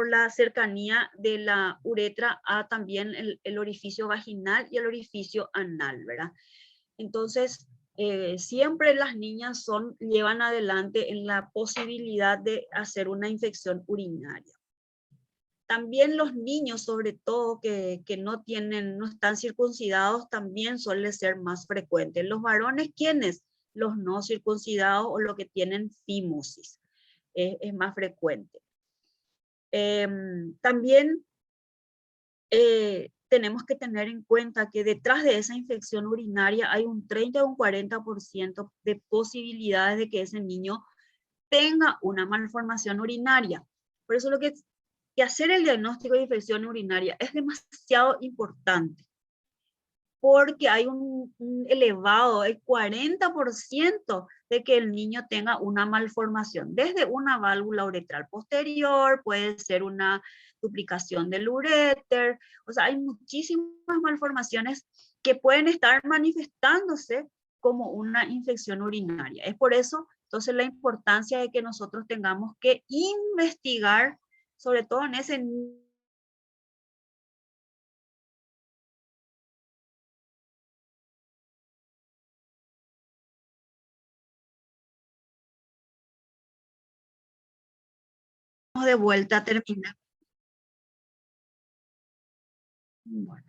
la cercanía de la uretra a también el orificio vaginal y el orificio anal, ¿verdad? Entonces, siempre las niñas llevan adelante en la posibilidad de hacer una infección urinaria. También los niños, sobre todo que no están circuncidados, también suele ser más frecuente. Los varones, ¿quiénes? Los no circuncidados o los que tienen fimosis. Es más frecuente. También tenemos que tener en cuenta que detrás de esa infección urinaria hay un 30 o un 40% de posibilidades de que ese niño tenga una malformación urinaria. Por eso que hacer el diagnóstico de infección urinaria es demasiado importante, porque hay un elevado, el 40% de que el niño tenga una malformación, desde una válvula uretral posterior, puede ser una duplicación del uréter, o sea, hay muchísimas malformaciones que pueden estar manifestándose como una infección urinaria. Es por eso, entonces, la importancia de que nosotros tengamos que investigar, sobre todo en ese de vuelta a terminar. Bueno.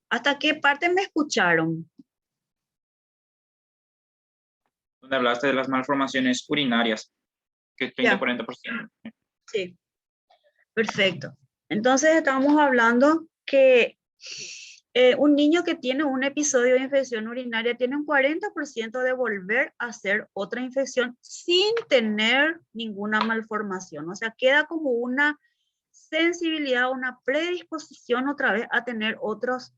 ¿Hasta qué parte me escucharon? Donde hablaste de las malformaciones urinarias, que es 30-40%. Sí, perfecto. Entonces estamos hablando que un niño que tiene un episodio de infección urinaria tiene un 40% de volver a hacer otra infección sin tener ninguna malformación. O sea, queda como una sensibilidad, una predisposición otra vez a tener otros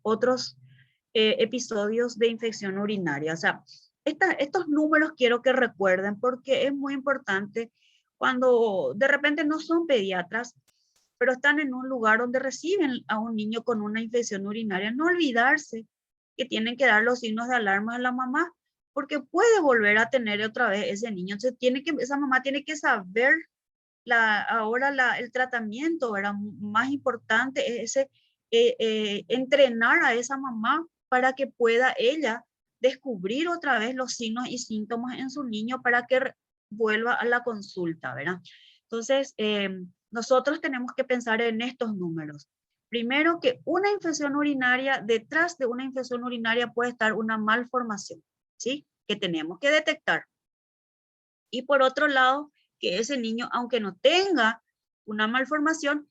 episodios de infección urinaria. O sea, estos números quiero que recuerden porque es muy importante cuando de repente no son pediatras, pero están en un lugar donde reciben a un niño con una infección urinaria, no olvidarse que tienen que dar los signos de alarma a la mamá, porque puede volver a tener otra vez ese niño. Entonces esa mamá tiene que saber ahora el tratamiento, ¿verdad? Más importante es entrenar a esa mamá para que pueda ella descubrir otra vez los signos y síntomas en su niño para que vuelva a la consulta, ¿verdad? Entonces, nosotros tenemos que pensar en estos números. Primero, que una infección urinaria, detrás de una infección urinaria puede estar una malformación, ¿sí? Que tenemos que detectar. Y por otro lado, que ese niño, aunque no tenga una malformación,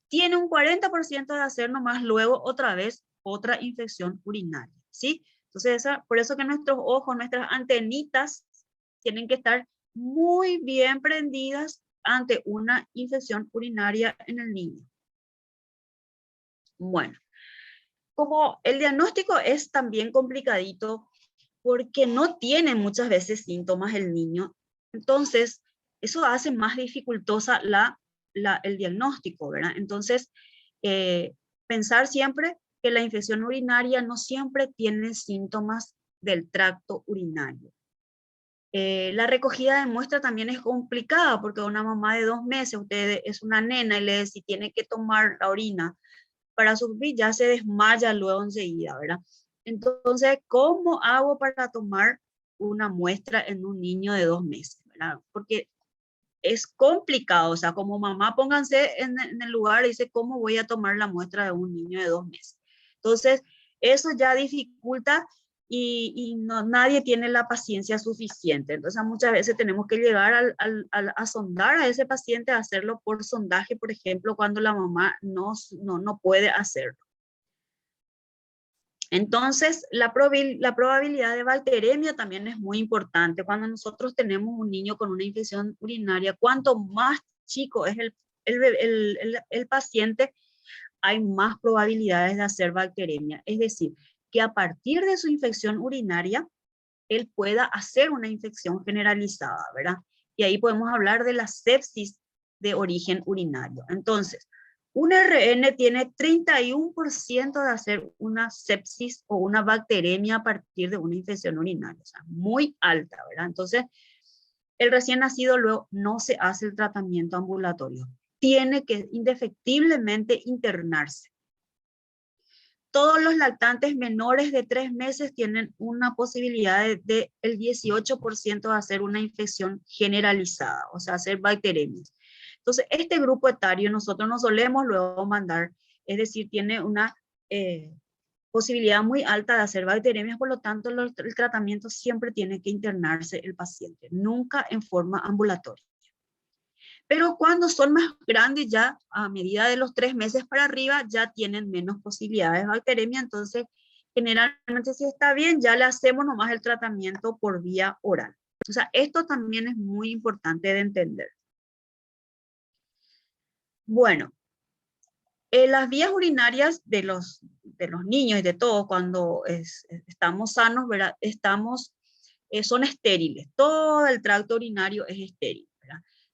tiene un 40% de hacer nomás luego otra vez otra infección urinaria, ¿sí? Entonces, por eso que nuestros ojos, nuestras antenitas tienen que estar muy bien prendidas ante una infección urinaria en el niño. Bueno, como el diagnóstico es también complicadito porque no tiene muchas veces síntomas el niño, entonces eso hace más dificultosa el diagnóstico, ¿verdad? Entonces, pensar siempre que la infección urinaria no siempre tiene síntomas del tracto urinario. La recogida de muestra también es complicada porque una mamá de 2 meses, usted es una nena y le dice si tiene que tomar la orina para subir, ya se desmaya luego enseguida, ¿verdad? Entonces, ¿cómo hago para tomar una muestra en un niño de 2 meses, ¿verdad? Porque es complicado, o sea, como mamá pónganse en el lugar y dice, ¿cómo voy a tomar la muestra de un niño de 2 meses? Entonces, eso ya dificulta y no, nadie tiene la paciencia suficiente. Entonces, muchas veces tenemos que llegar a sondar a ese paciente, a hacerlo por sondaje, por ejemplo, cuando la mamá no puede hacerlo. Entonces, la probabilidad de bacteremia también es muy importante. Cuando nosotros tenemos un niño con una infección urinaria, cuanto más chico es el paciente, hay más probabilidades de hacer bacteremia. Es decir, que a partir de su infección urinaria, él pueda hacer una infección generalizada, ¿verdad? Y ahí podemos hablar de la sepsis de origen urinario. Entonces, un RN tiene 31% de hacer una sepsis o una bacteremia a partir de una infección urinaria, o sea, muy alta, ¿verdad? Entonces, el recién nacido luego no se hace el tratamiento ambulatorio, tiene que indefectiblemente internarse. Todos los lactantes menores de 3 meses tienen una posibilidad de el 18% de hacer una infección generalizada, o sea, hacer bacteremias. Entonces, este grupo etario nosotros no solemos luego mandar, es decir, tiene una posibilidad muy alta de hacer bacteremias, por lo tanto, el tratamiento siempre tiene que internarse el paciente, nunca en forma ambulatoria. Pero cuando son más grandes, ya a medida de los 3 meses para arriba, ya tienen menos posibilidades de bacteremia. Entonces, generalmente si está bien, ya le hacemos nomás el tratamiento por vía oral. O sea, esto también es muy importante de entender. Bueno, las vías urinarias de los niños y de todos, cuando estamos sanos, ¿verdad? Son estériles. Todo el tracto urinario es estéril.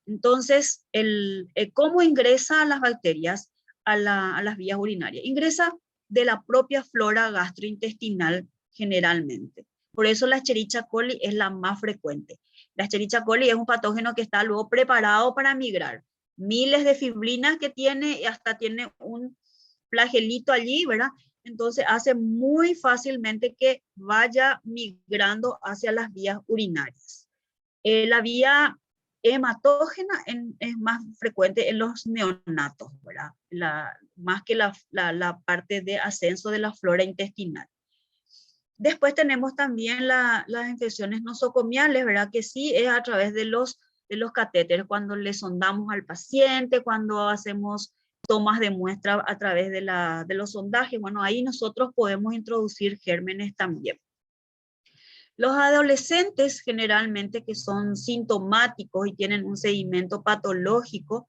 Entonces, ¿cómo ingresan las bacterias a las vías urinarias? Ingresa de la propia flora gastrointestinal generalmente. Por eso la Escherichia coli es la más frecuente. La Escherichia coli es un patógeno que está luego preparado para migrar. Miles de fibrinas que tiene y hasta tiene un flagelito allí, ¿verdad? Entonces hace muy fácilmente que vaya migrando hacia las vías urinarias. La vía hematógena es más frecuente en los neonatos, ¿verdad? Más que la parte de ascenso de la flora intestinal. Después tenemos también las infecciones nosocomiales, ¿verdad? Que sí es a través de los catéteres, cuando le sondamos al paciente, cuando hacemos tomas de muestra a través de los sondajes. Bueno, ahí nosotros podemos introducir gérmenes también. Los adolescentes generalmente que son sintomáticos y tienen un seguimiento patológico,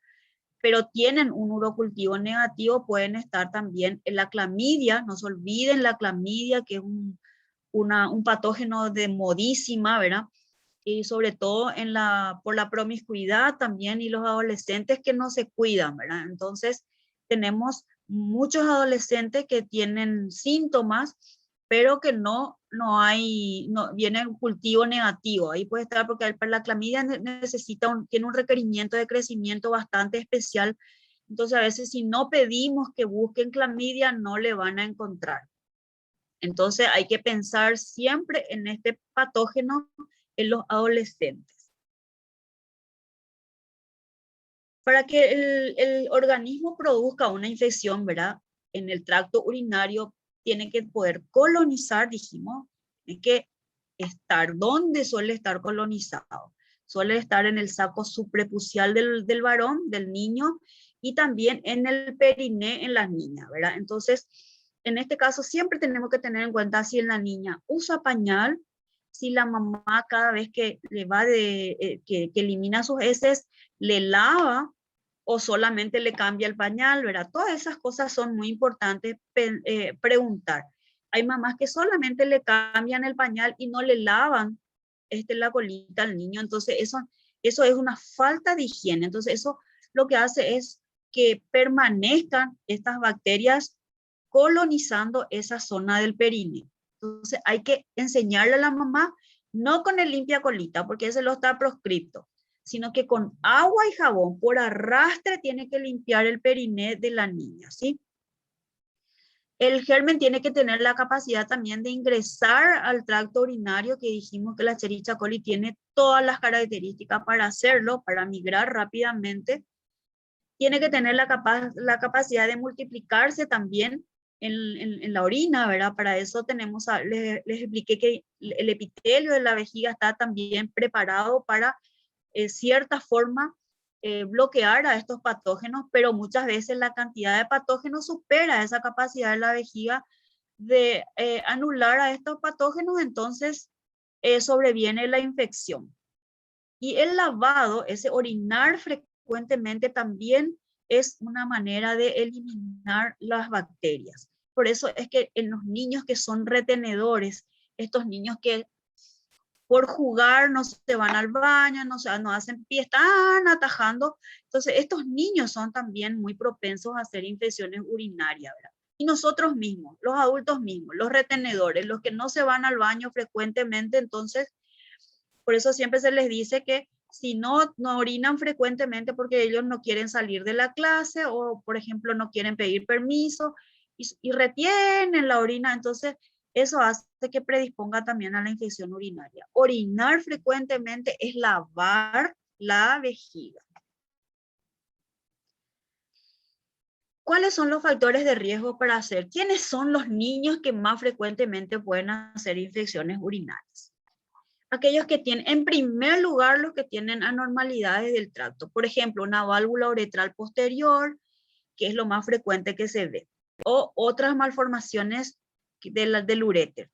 pero tienen un urocultivo negativo, pueden estar también en la clamidia. No se olviden la clamidia, que es un patógeno de modísima, ¿verdad? Y sobre todo por la promiscuidad también, y los adolescentes que no se cuidan, ¿verdad? Entonces, tenemos muchos adolescentes que tienen síntomas, pero que no viene un cultivo negativo. Ahí puede estar porque la clamidia tiene un requerimiento de crecimiento bastante especial. Entonces, a veces si no pedimos que busquen clamidia, no le van a encontrar. Entonces, hay que pensar siempre en este patógeno en los adolescentes. Para que el organismo produzca una infección, ¿verdad? En el tracto urinario, tiene que poder colonizar, dijimos, tiene que estar donde suele estar colonizado. Suele estar en el saco suprepucial del varón, del niño, y también en el periné en las niñas, ¿verdad? Entonces, en este caso siempre tenemos que tener en cuenta si la niña usa pañal, si la mamá cada vez que le va que elimina sus heces, le lava o solamente le cambia el pañal, ¿verdad? Todas esas cosas son muy importantes preguntar. Hay mamás que solamente le cambian el pañal y no le lavan la colita al niño, entonces eso es una falta de higiene. Entonces eso lo que hace es que permanezcan estas bacterias colonizando esa zona del períneo. Entonces hay que enseñarle a la mamá, no con el limpia colita, porque ese lo está proscripto, sino que con agua y jabón por arrastre tiene que limpiar el periné de la niña, ¿sí? El germen tiene que tener la capacidad también de ingresar al tracto urinario, que dijimos que la Escherichia coli tiene todas las características para hacerlo, para migrar rápidamente. Tiene que tener la capacidad de multiplicarse también en la orina, ¿verdad? Para eso tenemos, les expliqué que el epitelio de la vejiga está también preparado para cierta forma bloquear a estos patógenos, pero muchas veces la cantidad de patógenos supera esa capacidad de la vejiga de anular a estos patógenos, entonces sobreviene la infección. Y el lavado, ese orinar frecuentemente también es una manera de eliminar las bacterias. Por eso es que en los niños que son retenedores, estos niños que por jugar no se van al baño, no hacen pie, están atajando. Entonces, estos niños son también muy propensos a hacer infecciones urinarias, ¿verdad? Y nosotros mismos, los adultos mismos, los retenedores, los que no se van al baño frecuentemente, entonces, por eso siempre se les dice que si no orinan frecuentemente porque ellos no quieren salir de la clase o, por ejemplo, no quieren pedir permiso y retienen la orina, entonces eso hace que predisponga también a la infección urinaria. Orinar frecuentemente es lavar la vejiga. ¿Cuáles son los factores de riesgo para hacer? ¿Quiénes son los niños que más frecuentemente pueden hacer infecciones urinarias? Aquellos que tienen, en primer lugar, los que tienen anormalidades del tracto. Por ejemplo, una válvula uretral posterior, que es lo más frecuente que se ve, o otras malformaciones del uréter.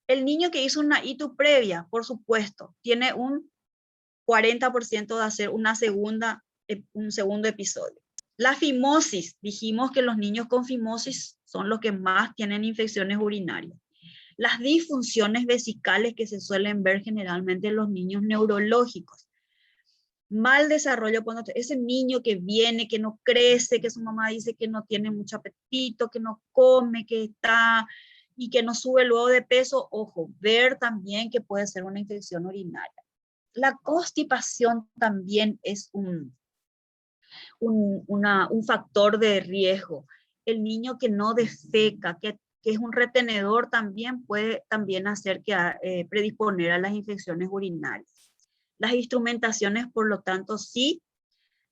El niño que hizo una ITU previa, por supuesto, tiene un 40% de hacer un segundo episodio. La fimosis, dijimos que los niños con fimosis son los que más tienen infecciones urinarias. Las disfunciones vesicales que se suelen ver generalmente en los niños neurológicos. Mal desarrollo, cuando ese niño que viene, que no crece, que su mamá dice que no tiene mucho apetito, que no come, que está y que no sube luego de peso, ojo, ver también que puede ser una infección urinaria. La constipación también es un factor de riesgo. El niño que no defeca, que es un retenedor, también puede hacer que predisponer a las infecciones urinarias. Las instrumentaciones, por lo tanto, sí.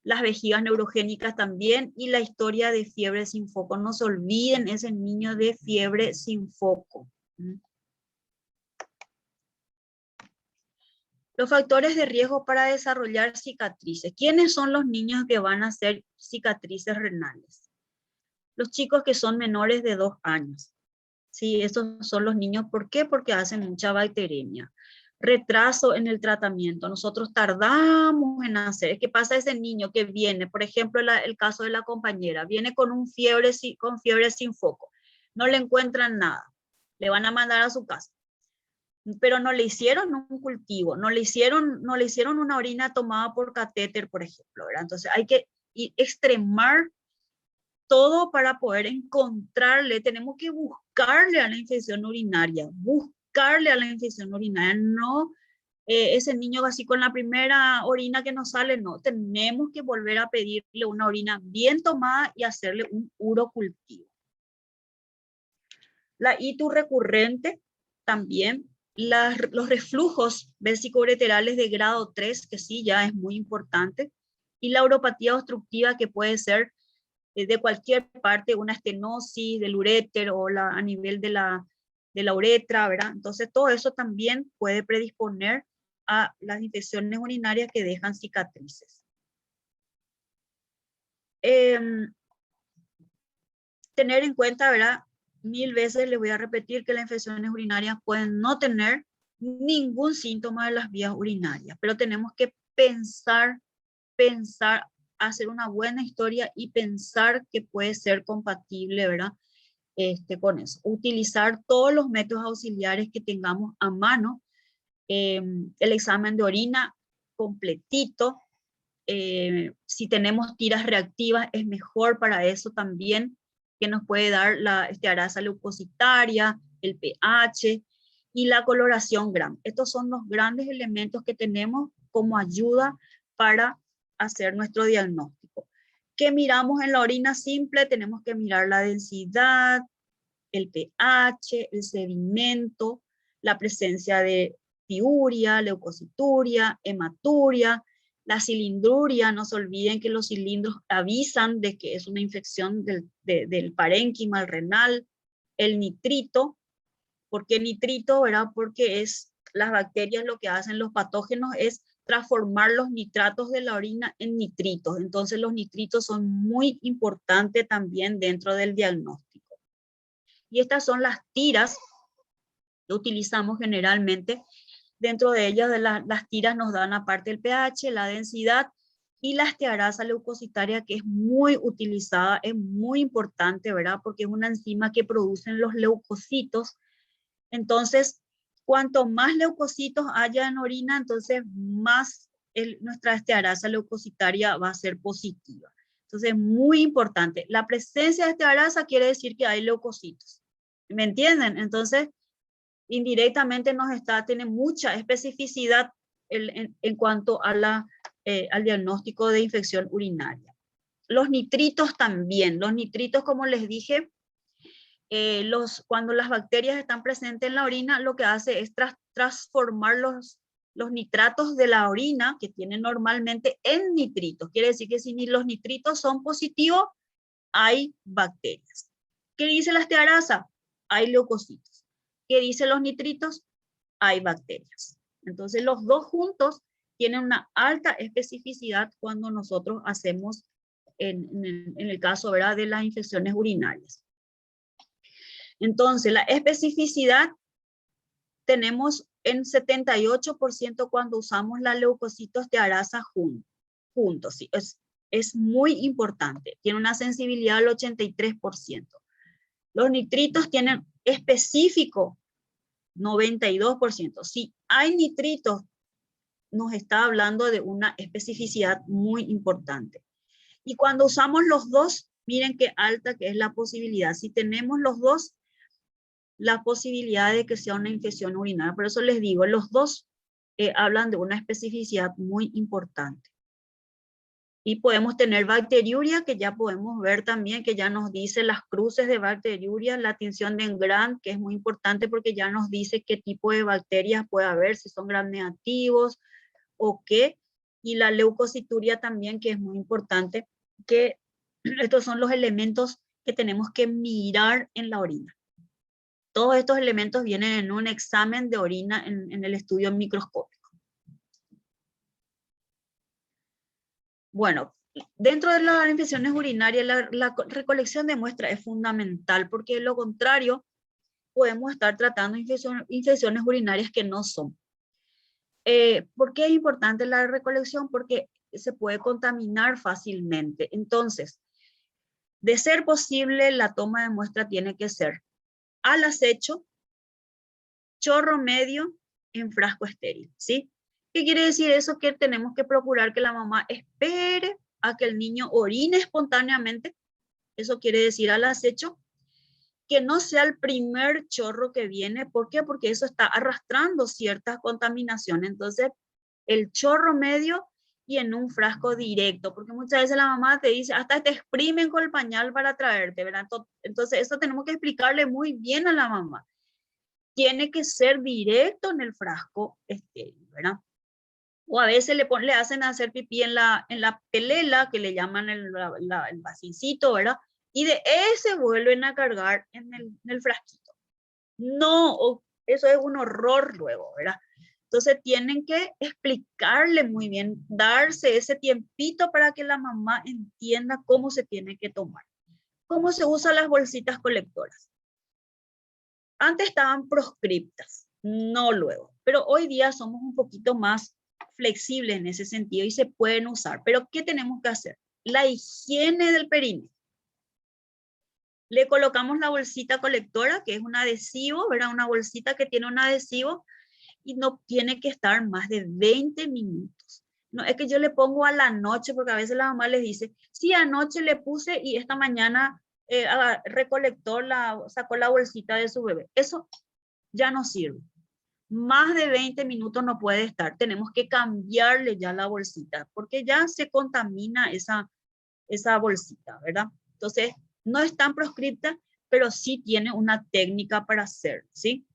Las vejigas neurogénicas también, y la historia de fiebre sin foco. No se olviden ese niño de fiebre sin foco. Los factores de riesgo para desarrollar cicatrices. ¿Quiénes son los niños que van a hacer cicatrices renales? Los chicos que son menores de 2 años. Sí, esos son los niños. ¿Por qué? Porque hacen mucha bacteremia. Retraso en el tratamiento. Nosotros tardamos en hacer. ¿Qué pasa a ese niño que viene? Por ejemplo, el caso de la compañera. Viene con fiebre sin foco. No le encuentran nada. Le van a mandar a su casa. Pero no le hicieron un cultivo. No le hicieron una orina tomada por catéter, por ejemplo, ¿verdad? Entonces hay que extremar todo para poder encontrarle. Tenemos que buscarle a la infección urinaria. No ese niño así con la primera orina que nos sale, no. Tenemos que volver a pedirle una orina bien tomada y hacerle un urocultivo. La ITU recurrente también. Los reflujos vesicoureterales de grado 3, que sí, ya es muy importante. Y la uropatía obstructiva, que puede ser de cualquier parte, una estenosis del uréter o a nivel de la uretra, ¿verdad? Entonces todo eso también puede predisponer a las infecciones urinarias que dejan cicatrices. Tener en cuenta, ¿verdad? 1000 veces les voy a repetir que las infecciones urinarias pueden no tener ningún síntoma de las vías urinarias, pero tenemos que pensar, hacer una buena historia y pensar que puede ser compatible, ¿verdad? Con eso. Utilizar todos los métodos auxiliares que tengamos a mano, el examen de orina completito, si tenemos tiras reactivas es mejor para eso también, que nos puede dar la estearasa leucocitaria, el pH y la coloración Gram. Estos son los grandes elementos que tenemos como ayuda para hacer nuestro diagnóstico. ¿Qué miramos en la orina simple? Tenemos que mirar la densidad, el pH, el sedimento, la presencia de piuria, leucocituria, hematuria, la cilindruria. No se olviden que los cilindros avisan de que es una infección del parénquima, el renal, el nitrito. ¿Por qué nitrito? ¿Verdad? Porque las bacterias lo que hacen, los patógenos, es transformar los nitratos de la orina en nitritos. Entonces los nitritos son muy importantes también dentro del diagnóstico. Y estas son las tiras que utilizamos generalmente. Dentro de ellas, las tiras nos dan aparte el pH, la densidad y la estearasa leucocitaria, que es muy utilizada, es muy importante, ¿verdad? Porque es una enzima que producen los leucocitos. Entonces, cuanto más leucocitos haya en orina, entonces más nuestra estearasa leucocitaria va a ser positiva. Entonces, muy importante. La presencia de estearasa quiere decir que hay leucocitos. ¿Me entienden? Entonces, indirectamente tiene mucha especificidad en cuanto a al diagnóstico de infección urinaria. Los nitritos también. Los nitritos, como les dije, cuando las bacterias están presentes en la orina, lo que hace es transformar los nitratos de la orina, que tienen normalmente, en nitritos. Quiere decir que si los nitritos son positivos, hay bacterias. ¿Qué dice la estearasa? Hay leucocitos. ¿Qué dicen los nitritos? Hay bacterias. Entonces los dos juntos tienen una alta especificidad cuando nosotros hacemos, en el caso, ¿verdad?, de las infecciones urinarias. Entonces la especificidad tenemos en 78% cuando usamos la leucocitoestearasa juntos. ¿Sí? Es muy importante. Tiene una sensibilidad del 83%. Los nitritos tienen específico 92%. Si hay nitritos, nos está hablando de una especificidad muy importante. Y cuando usamos los dos, miren qué alta que es la posibilidad. Si tenemos los dos, la posibilidad de que sea una infección urinaria. Por eso les digo, los dos hablan de una especificidad muy importante. Y podemos tener bacteriuria, que ya podemos ver también, que ya nos dice las cruces de bacteriuria, la tinción de Gram, que es muy importante porque ya nos dice qué tipo de bacterias puede haber, si son gram negativos o qué. Y la leucocituria también, que es muy importante, que estos son los elementos que tenemos que mirar en la orina. Todos estos elementos vienen en un examen de orina en el estudio microscópico. Bueno, dentro de las infecciones urinarias, la recolección de muestra es fundamental, porque de lo contrario podemos estar tratando infecciones urinarias que no son. ¿Por qué es importante la recolección? Porque se puede contaminar fácilmente. Entonces, de ser posible, la toma de muestra tiene que ser al acecho, chorro medio, en frasco estéril, ¿sí? ¿Qué quiere decir eso? Que tenemos que procurar que la mamá espere a que el niño orine espontáneamente. Eso quiere decir al acecho. Que no sea el primer chorro que viene. ¿Por qué? Porque eso está arrastrando ciertas contaminaciones. Entonces, el chorro medio y en un frasco directo. Porque muchas veces la mamá te dice, hasta te exprimen con el pañal para traerte, ¿verdad? Entonces, eso tenemos que explicarle muy bien a la mamá. Tiene que ser directo en el frasco estéril, ¿verdad? O a veces le hacen hacer pipí en la pelela, que le llaman el vasincito, ¿verdad? Y de ese vuelven a cargar en el frasquito. No, eso es un horror luego, ¿verdad? Entonces tienen que explicarle muy bien, darse ese tiempito para que la mamá entienda cómo se tiene que tomar. ¿Cómo se usan las bolsitas colectoras? Antes estaban proscriptas, no luego, pero hoy día somos un poquito más flexibles en ese sentido y se pueden usar. Pero ¿qué tenemos que hacer? La higiene del perineo. Le colocamos la bolsita colectora, que es un adhesivo, ¿verdad? Una bolsita que tiene un adhesivo y no tiene que estar más de 20 minutos. No es que yo le pongo a la noche, porque a veces la mamá les dice, sí, anoche le puse y esta mañana recolectó, sacó la bolsita de su bebé. Eso ya no sirve. Más de 20 minutos no puede estar. Tenemos que cambiarle ya la bolsita, porque ya se contamina esa bolsita, ¿verdad? Entonces, no es tan proscripta, pero sí tiene una técnica para hacer, ¿sí?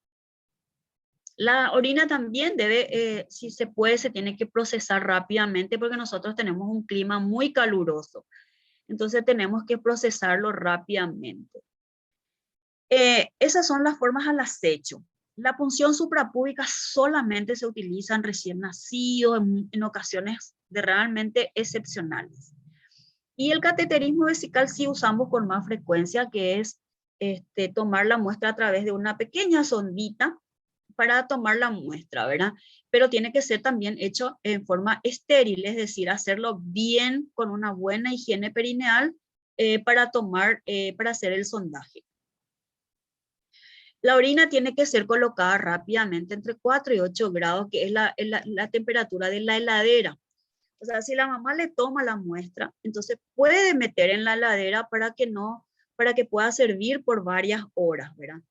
La orina también debe, si se puede, se tiene que procesar rápidamente porque nosotros tenemos un clima muy caluroso. Entonces tenemos que procesarlo rápidamente. Esas son las formas al acecho. La punción suprapúbica solamente se utiliza en recién nacidos, en ocasiones de realmente excepcionales. Y el cateterismo vesical sí usamos con más frecuencia, que es tomar la muestra a través de una pequeña sondita para tomar la muestra, ¿verdad? Pero tiene que ser también hecho en forma estéril, es decir, hacerlo bien con una buena higiene perineal para hacer el sondaje. La orina tiene que ser colocada rápidamente entre 4 y 8 grados, que es la temperatura de la heladera. O sea, si la mamá le toma la muestra, entonces puede meter en la heladera para que pueda servir por varias horas, ¿verdad?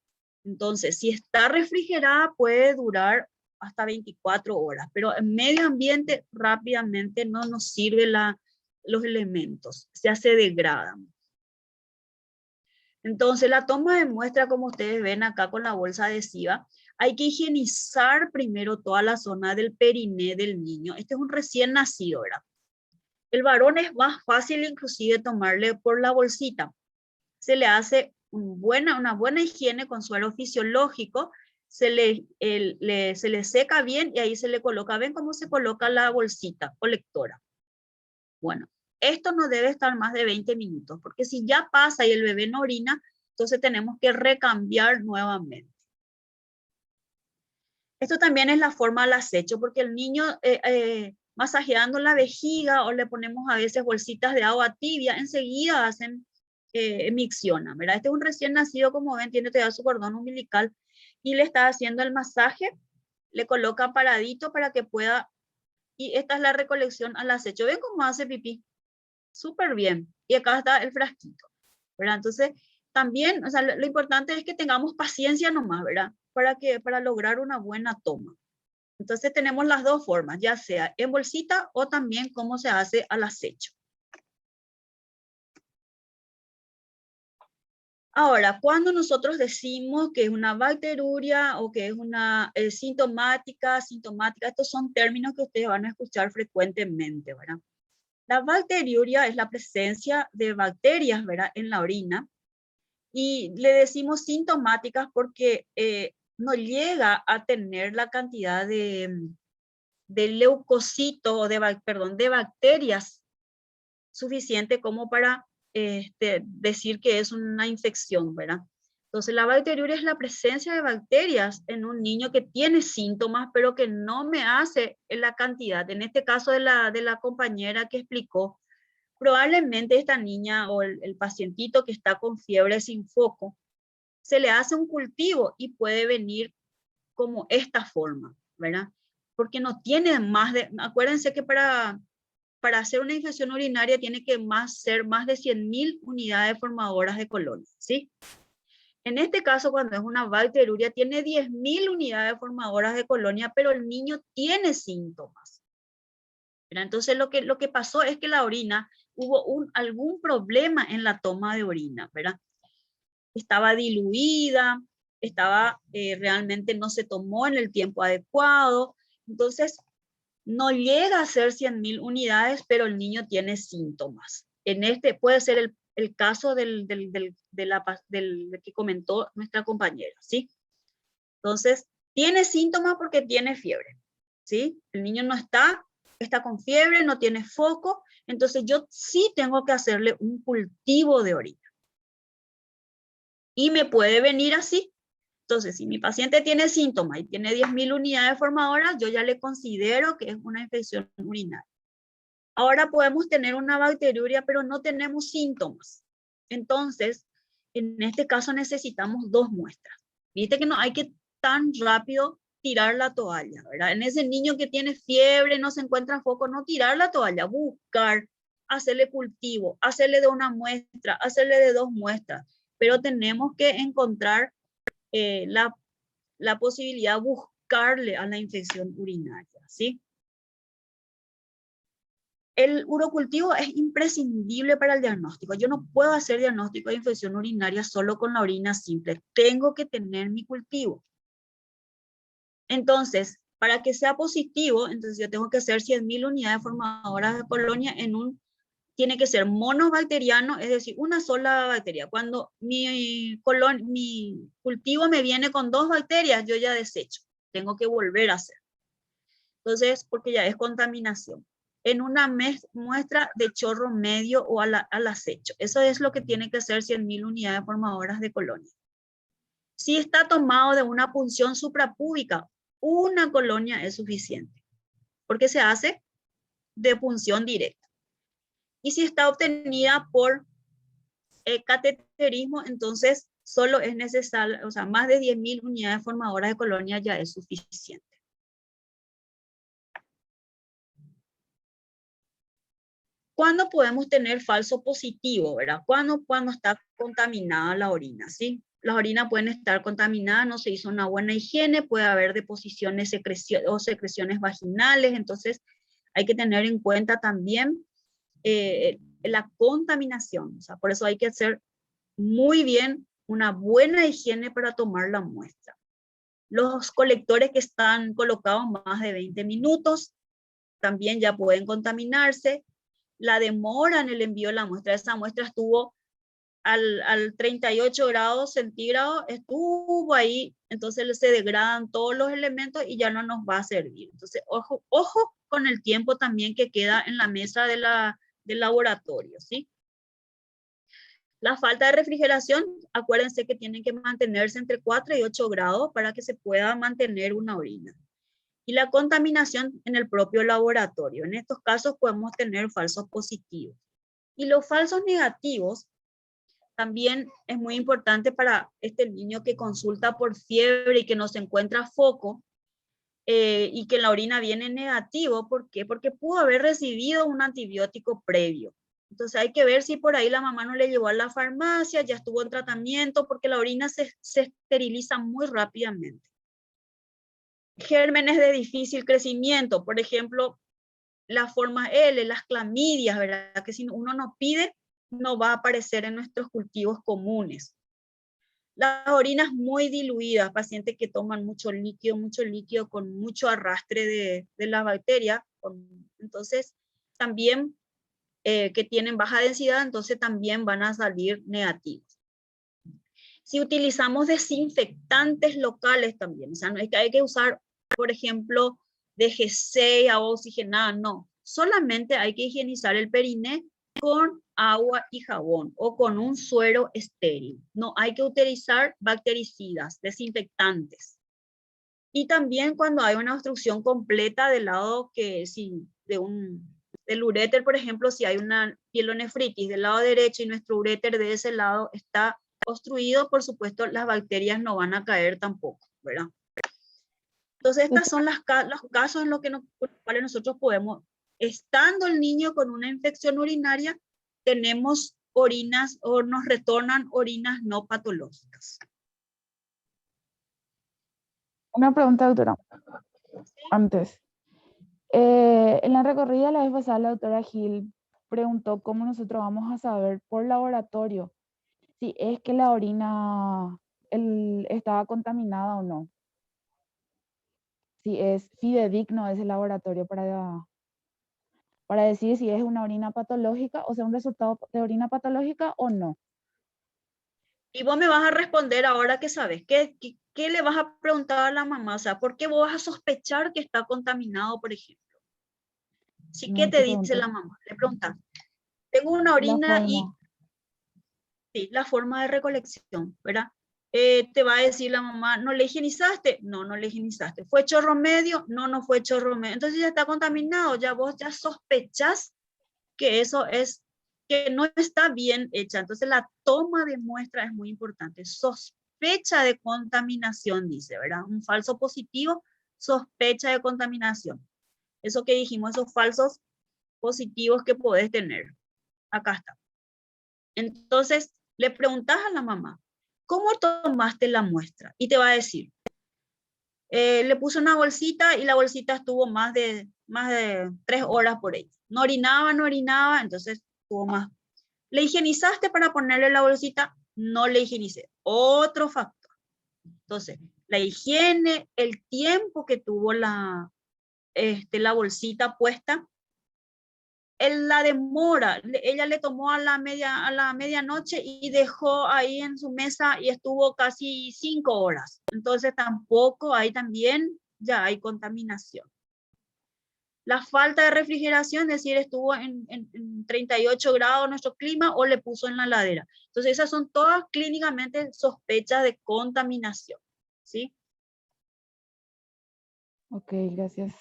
Entonces, si está refrigerada, puede durar hasta 24 horas, pero en medio ambiente rápidamente no nos sirven los elementos, ya se degradan. Entonces, la toma de muestra, como ustedes ven acá con la bolsa adhesiva, hay que higienizar primero toda la zona del periné del niño. Este es un recién nacido, ¿verdad? El varón es más fácil inclusive tomarle por la bolsita. Se le hace una buena higiene con suero fisiológico, se le seca bien y ahí se le coloca, ven cómo se coloca la bolsita colectora. Bueno, esto no debe estar más de 20 minutos, porque si ya pasa y el bebé no orina, entonces tenemos que recambiar nuevamente. Esto también es la forma al acecho, porque el niño masajeando la vejiga o le ponemos a veces bolsitas de agua tibia, enseguida hacen miccionan, ¿verdad? Este es un recién nacido, como ven, tiene todavía su cordón umbilical y le está haciendo el masaje, le coloca paradito para que pueda, y esta es la recolección al acecho. ¿Ven cómo hace pipí? Súper bien. Y acá está el frasquito, ¿verdad? Entonces, también, o sea, lo importante es que tengamos paciencia nomás, ¿verdad? Para lograr una buena toma. Entonces tenemos las dos formas, ya sea en bolsita o también cómo se hace al acecho. Ahora, cuando nosotros decimos que es una bacteriuria o que es una sintomática, estos son términos que ustedes van a escuchar frecuentemente, ¿verdad? La bacteriuria es la presencia de bacterias, ¿verdad?, en la orina. Y le decimos sintomáticas porque no llega a tener la cantidad de leucocitos, de bacterias suficiente como para decir que es una infección, ¿verdad? Entonces, la bacteriuria es la presencia de bacterias en un niño que tiene síntomas, pero que no me hace en la cantidad. En este caso de la compañera que explicó, probablemente esta niña o el pacientito que está con fiebre sin foco, se le hace un cultivo y puede venir como esta forma, ¿verdad? Porque no tiene más de, acuérdense que para hacer una infección urinaria tiene que ser más de 100.000 unidades formadoras de colonias, ¿sí? En este caso, cuando es una bacteriuria, tiene 10.000 unidades formadoras de colonia, pero el niño tiene síntomas. ¿Verdad? Entonces, lo que pasó es que la orina, hubo algún problema en la toma de orina, ¿verdad? Estaba diluida, realmente no se tomó en el tiempo adecuado, entonces no llega a ser 100.000 unidades, pero el niño tiene síntomas. En este puede ser el caso del que comentó nuestra compañera, ¿sí? Entonces, tiene síntomas porque tiene fiebre. ¿sí? El niño no está con fiebre, no tiene foco, entonces yo sí tengo que hacerle un cultivo de orina. Y me puede venir así. Entonces, si mi paciente tiene síntomas y tiene 10.000 unidades formadoras, yo ya le considero que es una infección urinaria. Ahora podemos tener una bacteriuria, pero no tenemos síntomas. Entonces, en este caso necesitamos 2 muestras. Viste que no hay que tan rápido tirar la toalla, ¿verdad? En ese niño que tiene fiebre, no se encuentra foco, no tirar la toalla, buscar, hacerle cultivo, hacerle de 1 muestra, hacerle de 2 muestras. Pero tenemos que encontrar la posibilidad de buscarle a la infección urinaria, ¿sí? El urocultivo es imprescindible para el diagnóstico. Yo no puedo hacer diagnóstico de infección urinaria solo con la orina simple. Tengo que tener mi cultivo. Entonces, para que sea positivo, entonces yo tengo que hacer 100.000 unidades formadoras de colonia tiene que ser monobacteriano, es decir, una sola bacteria. Cuando mi cultivo me viene con 2 bacterias, yo ya desecho. Tengo que volver a hacer. Entonces, porque ya es contaminación. En una muestra de chorro medio o al acecho. Eso es lo que tiene que ser 100.000 unidades formadoras de colonia. Si está tomado de una punción suprapúbica, una colonia es suficiente, porque se hace de punción directa. Y si está obtenida por cateterismo, entonces solo es necesario, o sea, más de 10.000 unidades formadoras de colonia ya es suficiente. ¿Cuándo podemos tener falso positivo, verdad? Cuando está contaminada la orina, ¿sí? Las orinas pueden estar contaminadas, no se hizo una buena higiene, puede haber deposiciones o secreciones vaginales, entonces hay que tener en cuenta también la contaminación, o sea, por eso hay que hacer muy bien una buena higiene para tomar la muestra. Los colectores que están colocados más de 20 minutos también ya pueden contaminarse. La demora en el envío de la muestra, esa muestra estuvo al 38 grados centígrados, estuvo ahí, entonces se degradan todos los elementos y ya no nos va a servir. Entonces, ojo con el tiempo también que queda en la mesa del laboratorio, ¿sí? La falta de refrigeración, acuérdense que tienen que mantenerse entre 4 y 8 grados para que se pueda mantener una orina. Y la contaminación en el propio laboratorio. En estos casos podemos tener falsos positivos. Y los falsos negativos también es muy importante para este niño que consulta por fiebre y que no se encuentra foco y que la orina viene negativo. ¿Por qué? Porque pudo haber recibido un antibiótico previo. Entonces hay que ver si por ahí la mamá no le llevó a la farmacia, ya estuvo en tratamiento, porque la orina se esteriliza muy rápidamente. Gérmenes de difícil crecimiento, por ejemplo, la forma L, las clamidias, ¿verdad? Que si uno no pide, no va a aparecer en nuestros cultivos comunes. Las orinas muy diluidas, pacientes que toman mucho líquido con mucho arrastre de la bacteria, entonces también que tienen baja densidad, entonces también van a salir negativos. Si utilizamos desinfectantes locales también, o sea, no es que hay que usar, por ejemplo, DG6, agua oxigenada, no. Solamente hay que higienizar el periné con agua y jabón o con un suero estéril. No hay que utilizar bactericidas, desinfectantes. Y también cuando hay una obstrucción completa del lado del uréter, por ejemplo, si hay una pielonefritis del lado derecho y nuestro uréter de ese lado está obstruido, por supuesto, las bacterias no van a caer tampoco, ¿verdad? Entonces, estos son los casos en los cuales nosotros podemos, estando el niño con una infección urinaria, tenemos orinas o nos retornan orinas no patológicas. Una pregunta, doctora. Antes. En la recorrida la vez pasada, la doctora Gil preguntó cómo nosotros vamos a saber por laboratorio si es que la orina estaba contaminada o no. Si es fidedigno ese laboratorio para decir si es una orina patológica, o sea, un resultado de orina patológica o no. Y vos me vas a responder ahora que sabes, ¿qué le vas a preguntar a la mamá? O sea, ¿por qué vos vas a sospechar que está contaminado, por ejemplo? ¿Sí? ¿Qué No, te ¿qué dice preguntas? la mamá? Le preguntas, tengo una La orina y forma. sí, la forma de recolección, ¿verdad? Te va a decir la mamá, ¿no le higienizaste? No, no le higienizaste. ¿Fue chorro medio? No, no fue chorro medio. Entonces ya está contaminado, ya vos ya sospechas que eso es, que no está bien hecha. Entonces la toma de muestra es muy importante. Sospecha de contaminación, dice, ¿verdad? Un falso positivo, sospecha de contaminación. Eso que dijimos, esos falsos positivos que podés tener. Acá está. Entonces le preguntas a la mamá, ¿cómo tomaste la muestra? Y te va a decir, le puse una bolsita y la bolsita estuvo más de 3 horas por ahí. No orinaba, no orinaba, entonces estuvo más. ¿Le higienizaste para ponerle la bolsita? No le higienicé. Otro factor. Entonces, la higiene, el tiempo que tuvo la bolsita puesta, la demora, ella le tomó a la medianoche y dejó ahí en su mesa y estuvo casi 5 horas. Entonces tampoco hay también, ya hay contaminación. La falta de refrigeración, es decir, estuvo en 38 grados nuestro clima o le puso en la heladera. Entonces esas son todas clínicamente sospechas de contaminación, ¿sí? Ok, gracias.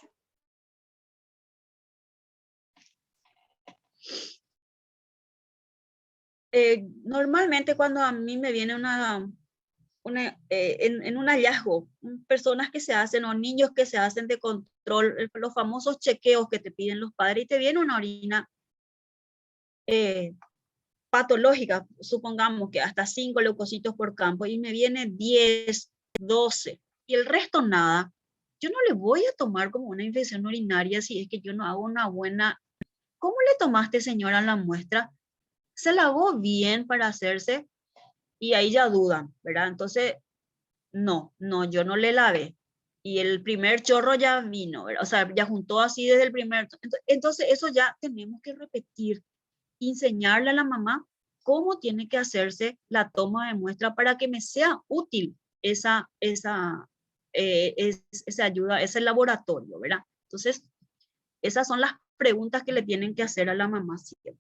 Normalmente cuando a mí me viene en un hallazgo, personas que se hacen o niños que se hacen de control, los famosos chequeos que te piden los padres y te viene una orina patológica, supongamos que hasta 5 leucocitos por campo y me viene 10, 12 y el resto nada, yo no le voy a tomar como una infección urinaria si es que yo no hago una buena. ¿Cómo le tomaste, señora, la muestra? ¿Se lavó bien para hacerse? Y ahí ya dudan, ¿verdad? Entonces, no, yo no le lavé. Y el primer chorro ya vino, ¿verdad? O sea, ya juntó así desde el primer. Entonces, eso ya tenemos que repetir, enseñarle a la mamá cómo tiene que hacerse la toma de muestra para que me sea útil esa ayuda, ese laboratorio, ¿verdad? Entonces, esas son las preguntas que le tienen que hacer a la mamá siempre.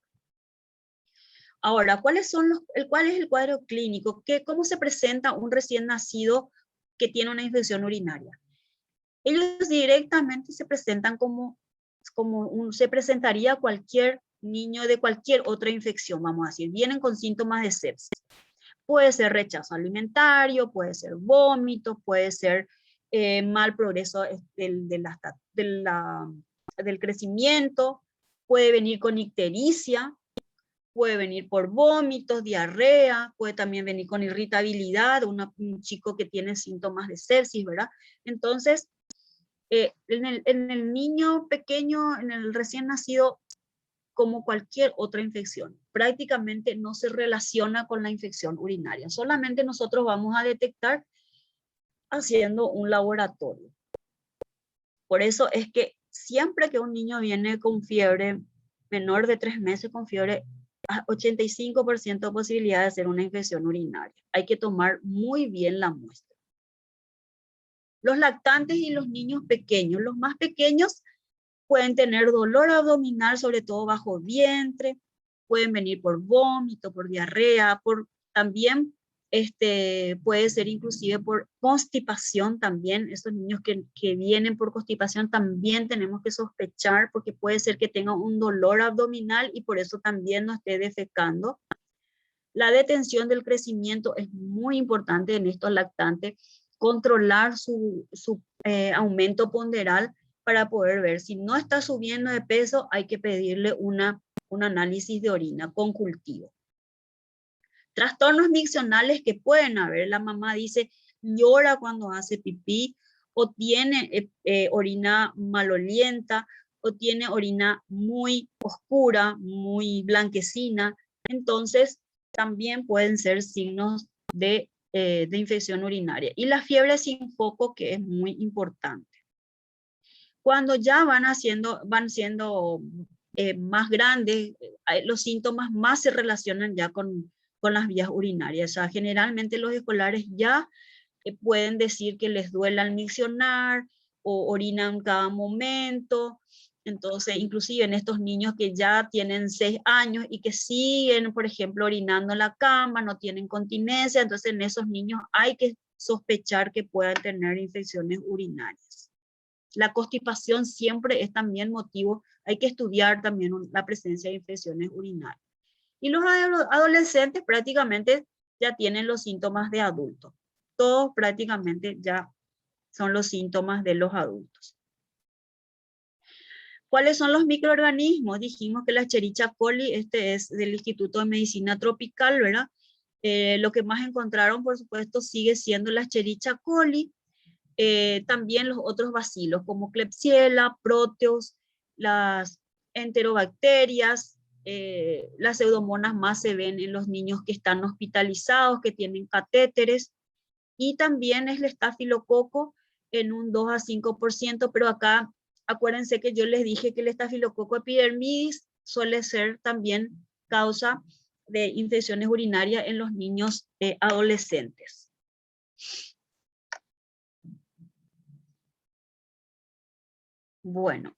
Ahora, ¿cuál es el cuadro clínico? ¿Cómo se presenta un recién nacido que tiene una infección urinaria? Ellos directamente se presentan se presentaría cualquier niño de cualquier otra infección, vamos a decir. Vienen con síntomas de sepsis. Puede ser rechazo alimentario, puede ser vómito, puede ser mal progreso del crecimiento, puede venir con ictericia, puede venir por vómitos, diarrea, puede también venir con irritabilidad, un chico que tiene síntomas de sepsis, ¿verdad? Entonces, en el niño pequeño, en el recién nacido, como cualquier otra infección, prácticamente no se relaciona con la infección urinaria. Solamente nosotros vamos a detectar haciendo un laboratorio. Por eso es que siempre que un niño viene con fiebre, menor de 3 meses con fiebre, 85% de posibilidad de ser una infección urinaria. Hay que tomar muy bien la muestra. Los lactantes y los niños pequeños, los más pequeños pueden tener dolor abdominal, sobre todo bajo vientre, pueden venir por vómito, por diarrea, también puede ser inclusive por constipación también. Estos niños que vienen por constipación también tenemos que sospechar porque puede ser que tengan un dolor abdominal y por eso también no esté defecando. La detención del crecimiento es muy importante en estos lactantes, controlar su aumento ponderal para poder ver si no está subiendo de peso, hay que pedirle un análisis de orina con cultivo. Trastornos miccionales que pueden haber, la mamá dice, llora cuando hace pipí, o tiene orina malolienta, o tiene orina muy oscura, muy blanquecina, entonces también pueden ser signos de infección urinaria. Y la fiebre sin foco, que es muy importante. Cuando ya van siendo más grandes, los síntomas más se relacionan ya con con las vías urinarias. O sea, generalmente los escolares ya pueden decir que les duele al miccionar o orinan cada momento. Entonces, inclusive en estos niños que ya tienen 6 años y que siguen, por ejemplo, orinando en la cama, no tienen continencia, entonces en esos niños hay que sospechar que puedan tener infecciones urinarias. La constipación siempre es también motivo, hay que estudiar también la presencia de infecciones urinarias. Y los adolescentes prácticamente ya tienen los síntomas de adultos. Todos prácticamente ya son los síntomas de los adultos. ¿Cuáles son los microorganismos? Dijimos que la Escherichia coli, este es del Instituto de Medicina Tropical, ¿verdad? Lo que más encontraron, por supuesto, sigue siendo la Escherichia coli. También los otros bacilos, como Klebsiella, Proteus, las enterobacterias, las pseudomonas más se ven en los niños que están hospitalizados, que tienen catéteres, y también es el estafilococo en un 2 a 5%, pero acá acuérdense que yo les dije que el estafilococo epidermidis suele ser también causa de infecciones urinarias en los niños adolescentes. Bueno.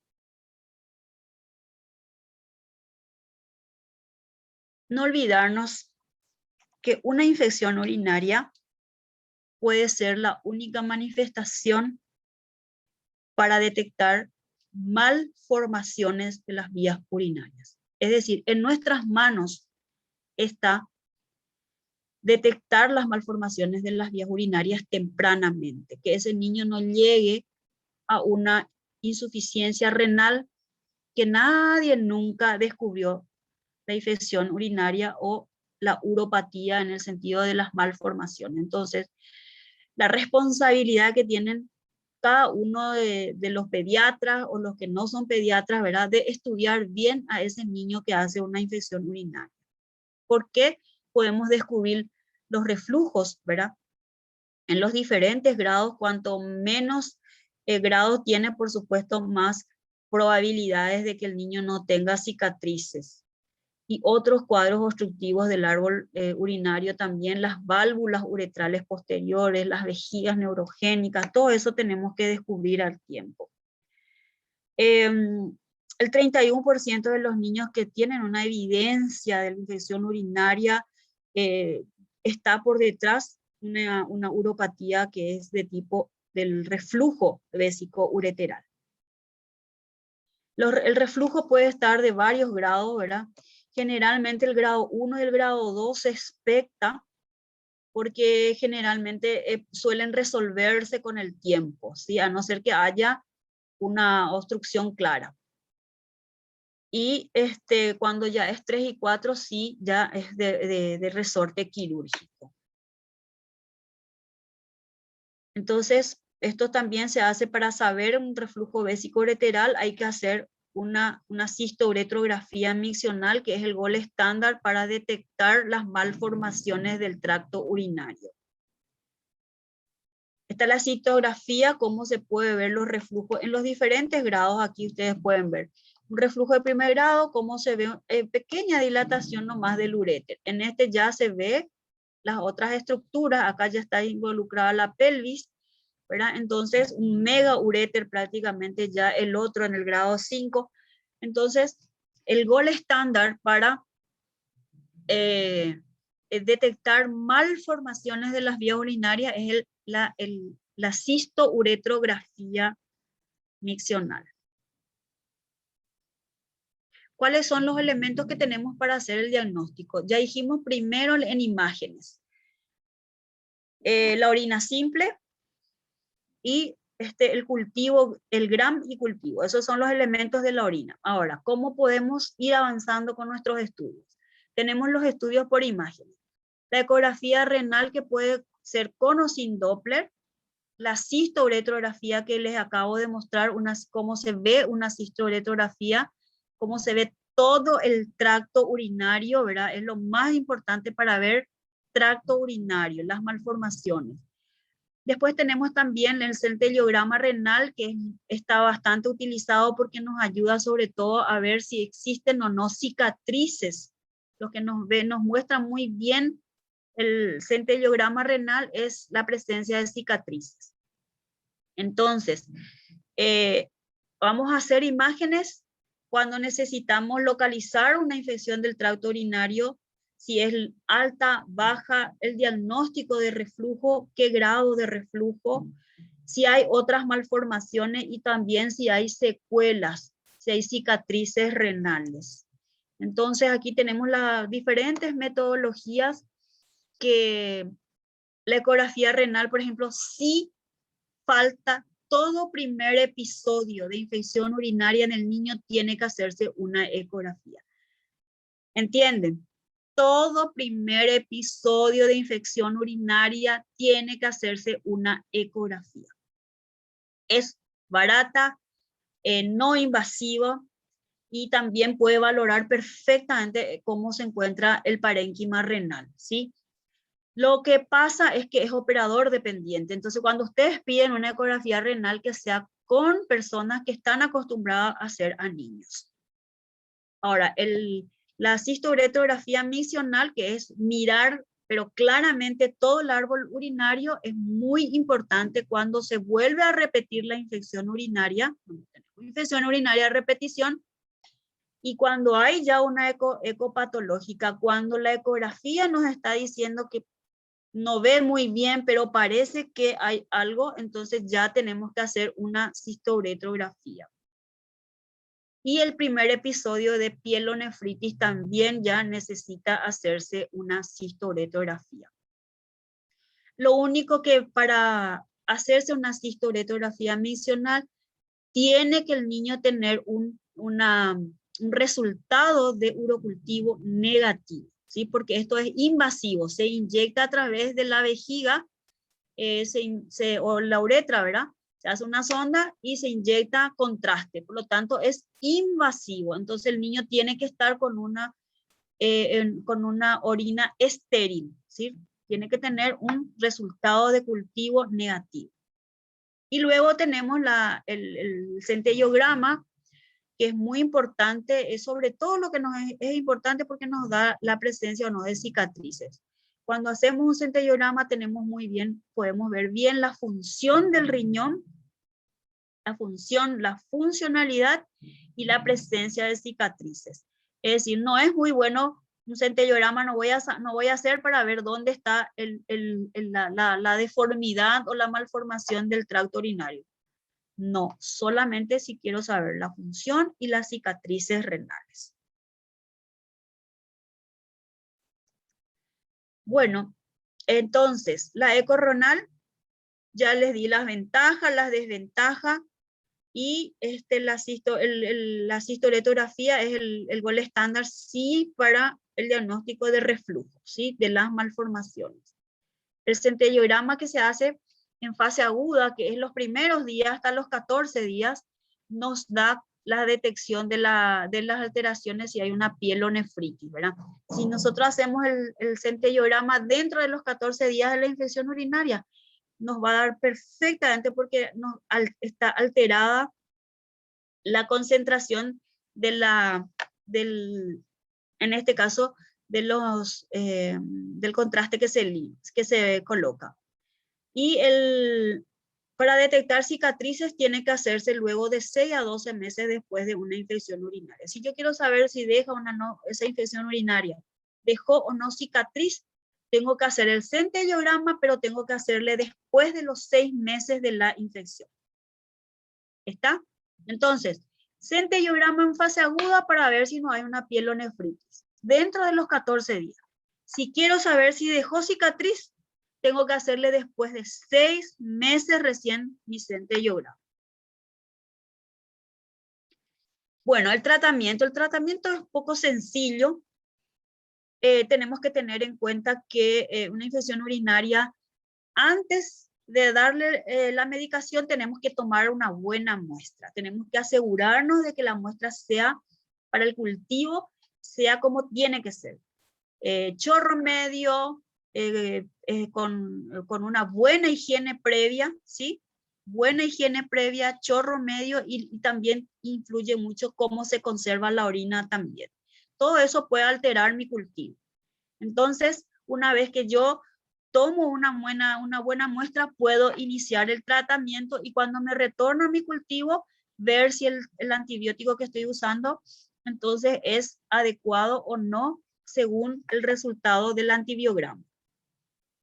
No olvidarnos que una infección urinaria puede ser la única manifestación para detectar malformaciones de las vías urinarias. Es decir, en nuestras manos está detectar las malformaciones de las vías urinarias tempranamente, que ese niño no llegue a una insuficiencia renal, que nadie nunca descubrió la infección urinaria o la uropatía en el sentido de las malformaciones. Entonces, la responsabilidad que tienen cada uno de los pediatras o los que no son pediatras, ¿verdad?, de estudiar bien a ese niño que hace una infección urinaria. ¿Por qué? Podemos descubrir los reflujos, ¿verdad? En los diferentes grados, cuanto menos grados tiene, por supuesto, más probabilidades de que el niño no tenga cicatrices. Y otros cuadros obstructivos del árbol urinario también, las válvulas uretrales posteriores, las vejigas neurogénicas, todo eso tenemos que descubrir al tiempo. El 31% de los niños que tienen una evidencia de la infección urinaria está por detrás una uropatía que es de tipo del reflujo vésico-ureteral. El reflujo puede estar de varios grados, ¿verdad? Generalmente el grado 1 y el grado 2 se expecta porque generalmente suelen resolverse con el tiempo, ¿sí? A no ser que haya una obstrucción clara. Y cuando ya es 3 y 4, sí, ya es de resorte quirúrgico. Entonces, esto también se hace para saber un reflujo vésico-ureteral, hay que hacer una cistouretrografía miccional, que es el gol estándar para detectar las malformaciones del tracto urinario. Esta es la cistografía, cómo se puede ver los reflujos en los diferentes grados. Aquí ustedes pueden ver un reflujo de primer grado, cómo se ve pequeña dilatación nomás del uréter. En este ya se ve las otras estructuras, acá ya está involucrada la pelvis, ¿verdad? Entonces, un mega uréter prácticamente ya el otro en el grado 5. Entonces, el gol estándar para detectar malformaciones de las vías urinarias es la cistouretrografía miccional. ¿Cuáles son los elementos que tenemos para hacer el diagnóstico? Ya dijimos primero en imágenes. La orina simple, y el cultivo, el gram y cultivo. Esos son los elementos de la orina. Ahora, ¿cómo podemos ir avanzando con nuestros estudios? Tenemos los estudios por imágenes. La ecografía renal, que puede ser con o sin Doppler. La cistouretrografía, que les acabo de mostrar cómo se ve una cistouretrografía, cómo se ve todo el tracto urinario, ¿verdad? Es lo más importante para ver tracto urinario, las malformaciones. Después tenemos también el centellograma renal, que está bastante utilizado porque nos ayuda sobre todo a ver si existen o no cicatrices lo que nos muestra muy bien el centellograma renal es la presencia de cicatrices. Entonces, vamos a hacer imágenes cuando necesitamos localizar una infección del tracto urinario, si es alta, baja, el diagnóstico de reflujo, qué grado de reflujo, si hay otras malformaciones y también si hay secuelas, si hay cicatrices renales. Entonces aquí tenemos las diferentes metodologías que la ecografía renal, por ejemplo, sí falta todo primer episodio de infección urinaria en el niño tiene que hacerse una ecografía. ¿Entienden? Todo primer episodio de infección urinaria tiene que hacerse una ecografía. Es barata, no invasiva y también puede valorar perfectamente cómo se encuentra el parénquima renal, ¿sí? Lo que pasa es que es operador dependiente. Entonces, cuando ustedes piden una ecografía renal que sea con personas que están acostumbradas a hacer a niños. Ahora, la cistouretrografía misional, que es mirar, pero claramente todo el árbol urinario, es muy importante cuando se vuelve a repetir la infección urinaria. Infección urinaria a repetición. Y cuando hay ya una ecopatológica, cuando la ecografía nos está diciendo que no ve muy bien, pero parece que hay algo, entonces ya tenemos que hacer una cistouretrografía. Y el primer episodio de pielonefritis también ya necesita hacerse una cistouretrografía. Lo único que para hacerse una cistouretrografía misional, tiene que el niño tener un resultado de urocultivo negativo. ¿Sí? Porque esto es invasivo, se inyecta a través de la vejiga o la uretra, ¿verdad? Se hace una sonda y se inyecta contraste, por lo tanto es invasivo. Entonces el niño tiene que estar con una orina estéril, ¿sí? Tiene que tener un resultado de cultivo negativo. Y luego tenemos el centellograma, que es muy importante, es sobre todo lo que es importante porque nos da la presencia o no de cicatrices. Cuando hacemos un centellograma podemos ver bien la función del riñón, la funcionalidad y la presencia de cicatrices. Es decir, no es muy bueno un centellograma, no voy a hacer para ver dónde está la deformidad o la malformación del tracto urinario. No, solamente si quiero saber la función y las cicatrices renales. Bueno, entonces, la eco renal, ya les di las ventajas, las desventajas, y la cistoletografía es el gol estándar, sí, para el diagnóstico de reflujo, sí, de las malformaciones. El centellograma que se hace en fase aguda, que es los primeros días hasta los 14 días, nos da la detección de las alteraciones si hay una pielonefritis, ¿verdad? Si nosotros hacemos el centellograma dentro de los 14 días de la infección urinaria, nos va a dar perfectamente porque está alterada la concentración en este caso, del contraste que se coloca. Y para detectar cicatrices tiene que hacerse luego de 6 a 12 meses después de una infección urinaria. Si yo quiero saber si deja esa infección urinaria, dejó o no cicatriz, tengo que hacer el centellograma, pero tengo que hacerle después de los 6 meses de la infección. ¿Está? Entonces, centellograma en fase aguda para ver si no hay una pielonefritis. Dentro de los 14 días. Si quiero saber si dejó cicatriz, tengo que hacerle después de 6 meses recién mi centellograma. Bueno, el tratamiento es poco sencillo. Tenemos que tener en cuenta que una infección urinaria, antes de darle la medicación, tenemos que tomar una buena muestra. Tenemos que asegurarnos de que la muestra sea para el cultivo, sea como tiene que ser. Chorro medio, con una buena higiene previa, ¿sí? Buena higiene previa, chorro medio, y también influye mucho cómo se conserva la orina también. todo eso puede alterar mi cultivo. Entonces, una vez que yo tomo una buena muestra, puedo iniciar el tratamiento y cuando me retorno a mi cultivo, ver si el antibiótico que estoy usando entonces es adecuado o no según el resultado del antibiograma.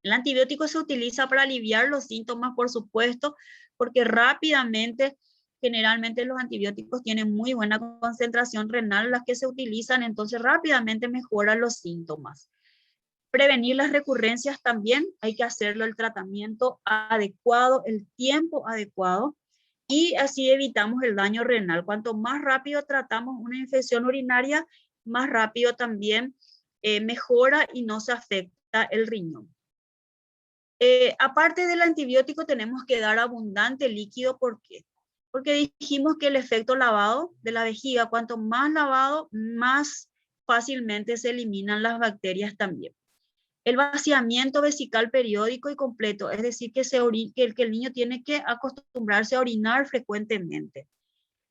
El antibiótico se utiliza para aliviar los síntomas, por supuesto, porque rápidamente, generalmente los antibióticos tienen muy buena concentración renal, las que se utilizan, entonces rápidamente mejoran los síntomas. Prevenir las recurrencias también, hay que hacerlo el tratamiento adecuado, el tiempo adecuado, y así evitamos el daño renal. Cuanto más rápido tratamos una infección urinaria, más rápido también mejora y no se afecta el riñón. Aparte del antibiótico, tenemos que dar abundante líquido. ¿Por qué? Porque dijimos que el efecto lavado de la vejiga, cuanto más lavado, más fácilmente se eliminan las bacterias también. El vaciamiento vesical periódico y completo, es decir, que el niño tiene que acostumbrarse a orinar frecuentemente.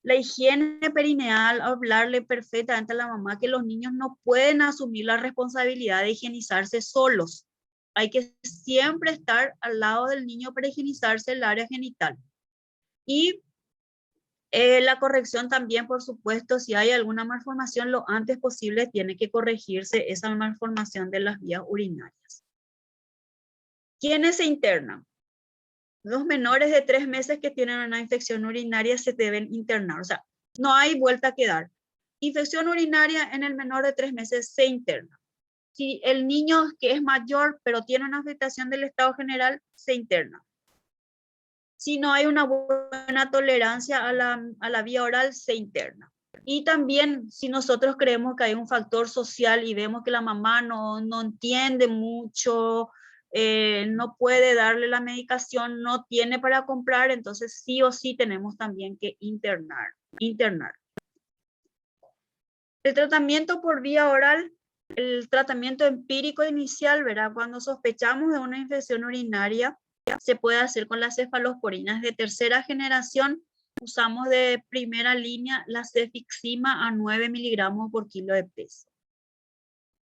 La higiene perineal, hablarle perfectamente a la mamá que los niños no pueden asumir la responsabilidad de higienizarse solos. Hay que siempre estar al lado del niño para higienizarse el área genital. Y la corrección también, por supuesto, si hay alguna malformación, lo antes posible tiene que corregirse esa malformación de las vías urinarias. ¿Quiénes se internan? Los menores de 3 meses que tienen una infección urinaria se deben internar. O sea, no hay vuelta que dar. Infección urinaria en el menor de 3 meses se interna. Si el niño que es mayor pero tiene una afectación del estado general, se interna. Si no hay una buena tolerancia a la vía oral, se interna. Y también si nosotros creemos que hay un factor social y vemos que la mamá no entiende mucho, no puede darle la medicación, no tiene para comprar, entonces sí o sí tenemos también que internar. El tratamiento por vía oral, el tratamiento empírico inicial, ¿verdad? Cuando sospechamos de una infección urinaria, se puede hacer con las cefalosporinas de tercera generación. Usamos de primera línea la cefixima a 9 miligramos por kilo de peso.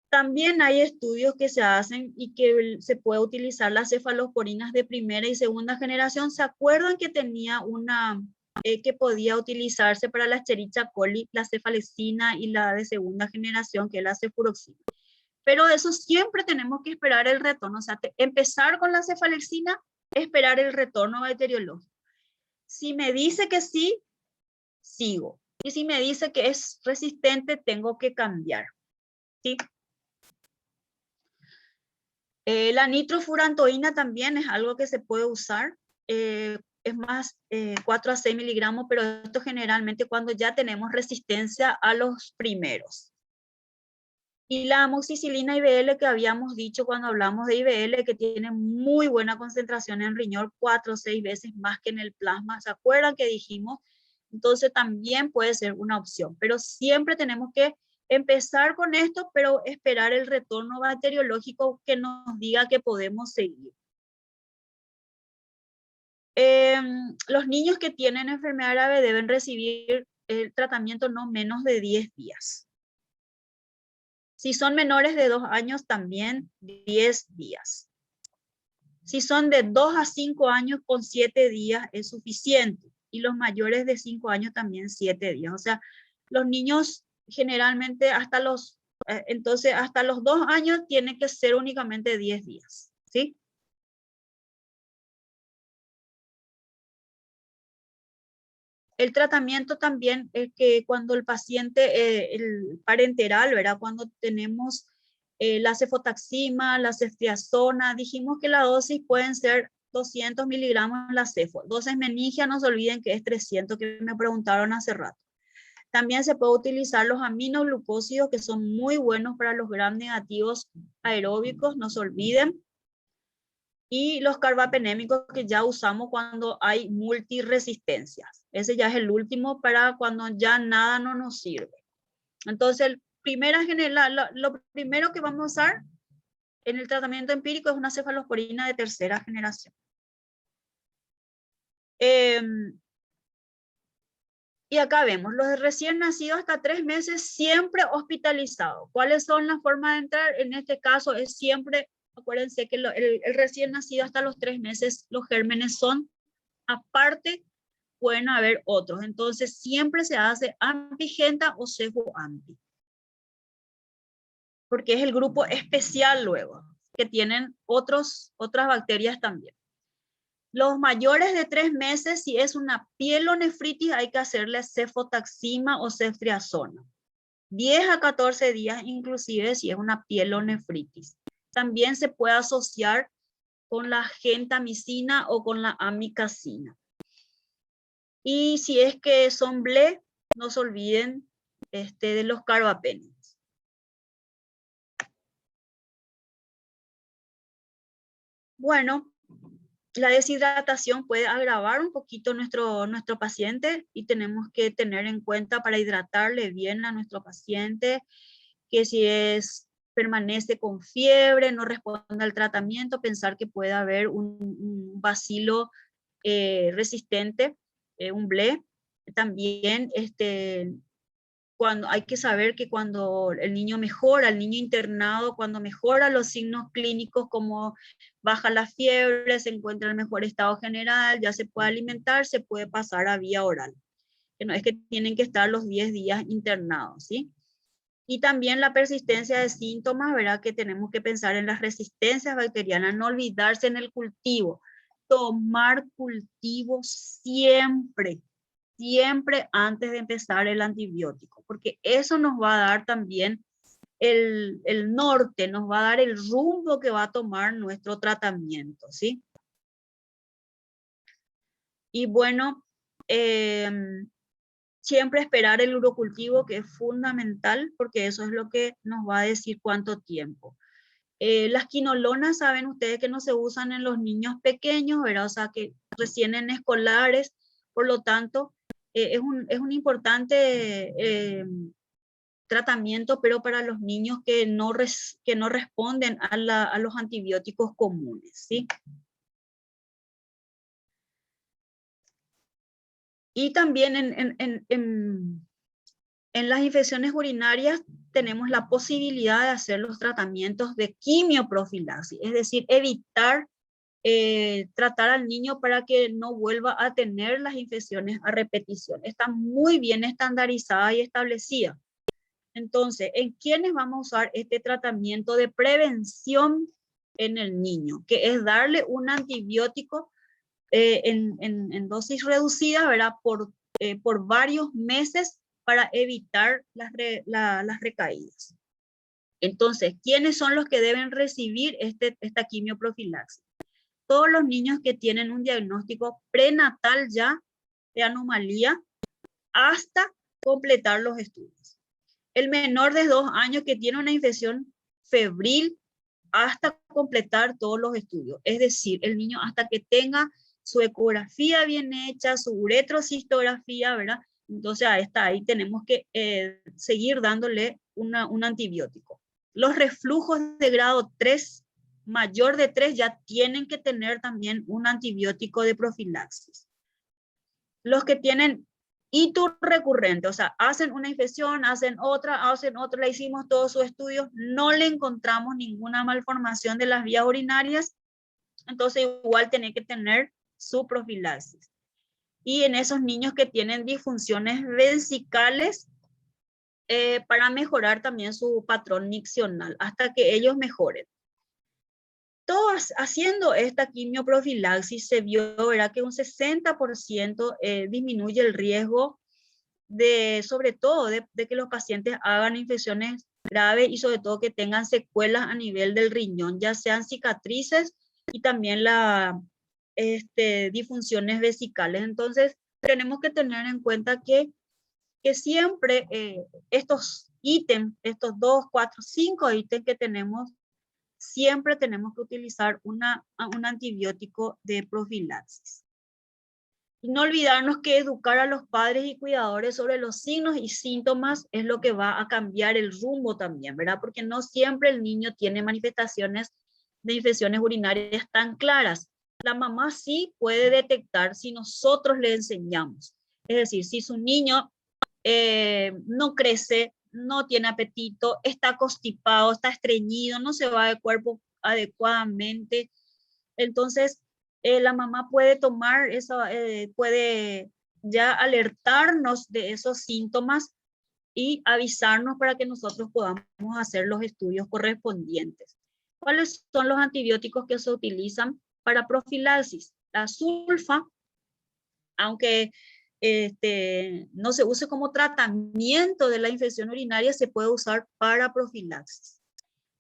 También hay estudios que se hacen y que se puede utilizar las cefalosporinas de primera y segunda generación. ¿Se acuerdan que tenía una que podía utilizarse para la Escherichia coli, la cefalexina y la de segunda generación, que es la cefuroxima? Pero eso siempre tenemos que esperar el retorno. O sea, empezar con la cefalexina, esperar el retorno bacteriológico. Si me dice que sí, sigo. Y si me dice que es resistente, tengo que cambiar. ¿Sí? La nitrofurantoína también es algo que se puede usar. Es más 4 a 6 miligramos, pero esto generalmente cuando ya tenemos resistencia a los primeros. Y la amoxicilina IBL que habíamos dicho cuando hablamos de IBL, que tiene muy buena concentración en riñón, 4 o 6 veces más que en el plasma. ¿Se acuerdan que dijimos? Entonces también puede ser una opción, pero siempre tenemos que empezar con esto, pero esperar el retorno bacteriológico que nos diga que podemos seguir. Los niños que tienen enfermedad grave deben recibir el tratamiento no menos de 10 días. Si son menores de 2 años, también 10 días. Si son de 2 a 5 años, con 7 días es suficiente. Y los mayores de 5 años también 7 días. O sea, los niños generalmente entonces hasta los 2 años tiene que ser únicamente 10 días. ¿Sí? El tratamiento también es que cuando el paciente, el parenteral, ¿verdad? Cuando tenemos la cefotaxima, la ceftriaxona, dijimos que la dosis pueden ser 200 miligramos la cefo. Dosis meningia, no se olviden que es 300, que me preguntaron hace rato. También se puede utilizar los aminoglucósidos, que son muy buenos para los gram negativos aeróbicos, no se olviden. Y los carbapenémicos que ya usamos cuando hay multiresistencias. Ese ya es el último para cuando ya nada no nos sirve. Entonces, lo primero que vamos a usar en el tratamiento empírico es una cefalosporina de tercera generación. Y acá vemos, los recién nacidos hasta 3 meses siempre hospitalizados. ¿Cuáles son las formas de entrar? En este caso es siempre, acuérdense que el recién nacido hasta los 3 meses, los gérmenes son aparte, pueden haber otros. Entonces siempre se hace ampigenta o cefoampi. Porque es el grupo especial luego, que tienen otras bacterias también. Los mayores de 3 meses, si es una pielonefritis, hay que hacerle cefotaxima o ceftriaxona. 10 a 14 días inclusive si es una pielonefritis. También se puede asociar con la gentamicina o con la amikacina. Y si es que son BLE, no se olviden de los carbapenems. Bueno, la deshidratación puede agravar un poquito nuestro paciente y tenemos que tener en cuenta para hidratarle bien a nuestro paciente que si permanece con fiebre, no responde al tratamiento, pensar que puede haber un bacilo resistente, un BLE. También cuando hay que saber que cuando el niño mejora, el niño internado, cuando mejora los signos clínicos como baja la fiebre, se encuentra en mejor estado general, ya se puede alimentar, se puede pasar a vía oral. Que no es que tienen que estar los 10 días internados, ¿sí? Y también la persistencia de síntomas, ¿verdad? Que tenemos que pensar en las resistencias bacterianas, no olvidarse en el cultivo, tomar cultivo siempre antes de empezar el antibiótico, porque eso nos va a dar también el norte, nos va a dar el rumbo que va a tomar nuestro tratamiento, ¿sí? Y bueno, siempre esperar el urocultivo, que es fundamental, porque eso es lo que nos va a decir cuánto tiempo. Las quinolonas, saben ustedes que no se usan en los niños pequeños, ¿verdad? O sea, que recién en escolares, por lo tanto, es un importante tratamiento, pero para los niños que no responden a los antibióticos comunes, ¿sí? Y también en las infecciones urinarias tenemos la posibilidad de hacer los tratamientos de quimioprofilaxis, es decir, evitar tratar al niño para que no vuelva a tener las infecciones a repetición. Está muy bien estandarizada y establecida. Entonces, ¿en quiénes vamos a usar este tratamiento de prevención en el niño? Que es darle un antibiótico en dosis reducida, ¿verdad? Por varios meses para evitar las recaídas. Entonces, ¿quiénes son los que deben recibir esta quimioprofilaxis? Todos los niños que tienen un diagnóstico prenatal ya de anomalía hasta completar los estudios. El menor de 2 años que tiene una infección febril hasta completar todos los estudios. Es decir, el niño hasta que tenga su ecografía bien hecha, su uretrocistografía, ¿verdad? Entonces ahí tenemos que seguir dándole un antibiótico. Los reflujos de grado 3, mayor de 3, ya tienen que tener también un antibiótico de profilaxis. Los que tienen ITU recurrente, o sea, hacen una infección, hacen otra, le hicimos todos sus estudios, no le encontramos ninguna malformación de las vías urinarias, entonces igual tiene que tener su profilaxis. Y en esos niños que tienen disfunciones vesicales, para mejorar también su patrón miccional, hasta que ellos mejoren. Todos haciendo esta quimioprofilaxis se vio, ¿verdad?, que un 60% disminuye el riesgo sobre todo de que los pacientes hagan infecciones graves y sobre todo que tengan secuelas a nivel del riñón, ya sean cicatrices y también disfunciones vesicales. Entonces, tenemos que tener en cuenta que siempre estos ítems, estos 2, 4, 5 ítems que tenemos, siempre tenemos que utilizar un antibiótico de profilaxis. Y no olvidarnos que educar a los padres y cuidadores sobre los signos y síntomas es lo que va a cambiar el rumbo también, ¿verdad? Porque no siempre el niño tiene manifestaciones de infecciones urinarias tan claras. La mamá sí puede detectar si nosotros le enseñamos. Es decir, si su niño no crece, no tiene apetito, está constipado, está estreñido, no se va de cuerpo adecuadamente, entonces la mamá puede tomar eso, puede ya alertarnos de esos síntomas y avisarnos para que nosotros podamos hacer los estudios correspondientes. ¿Cuáles son los antibióticos que se utilizan para profilaxis? La sulfa, aunque no se use como tratamiento de la infección urinaria, se puede usar para profilaxis.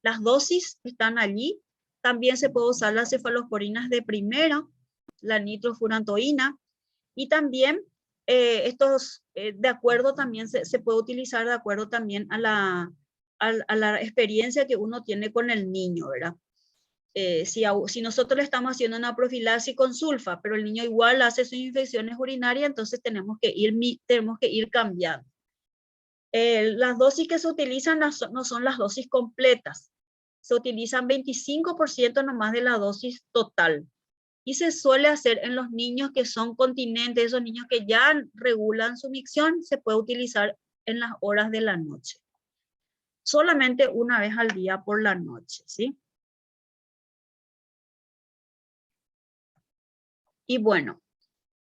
Las dosis están allí. También se puede usar las cefalosporinas de primera, la nitrofurantoína, y también de acuerdo también se puede utilizar de acuerdo también a la experiencia que uno tiene con el niño, ¿verdad? Si nosotros le estamos haciendo una profilaxis con sulfa, pero el niño igual hace sus infecciones urinarias, entonces tenemos que ir cambiando. Las dosis que se utilizan no son las dosis completas. Se utilizan 25% nomás de la dosis total. Y se suele hacer en los niños que son continentes, esos niños que ya regulan su micción, se puede utilizar en las horas de la noche. Solamente una vez al día por la noche, ¿sí? Y bueno,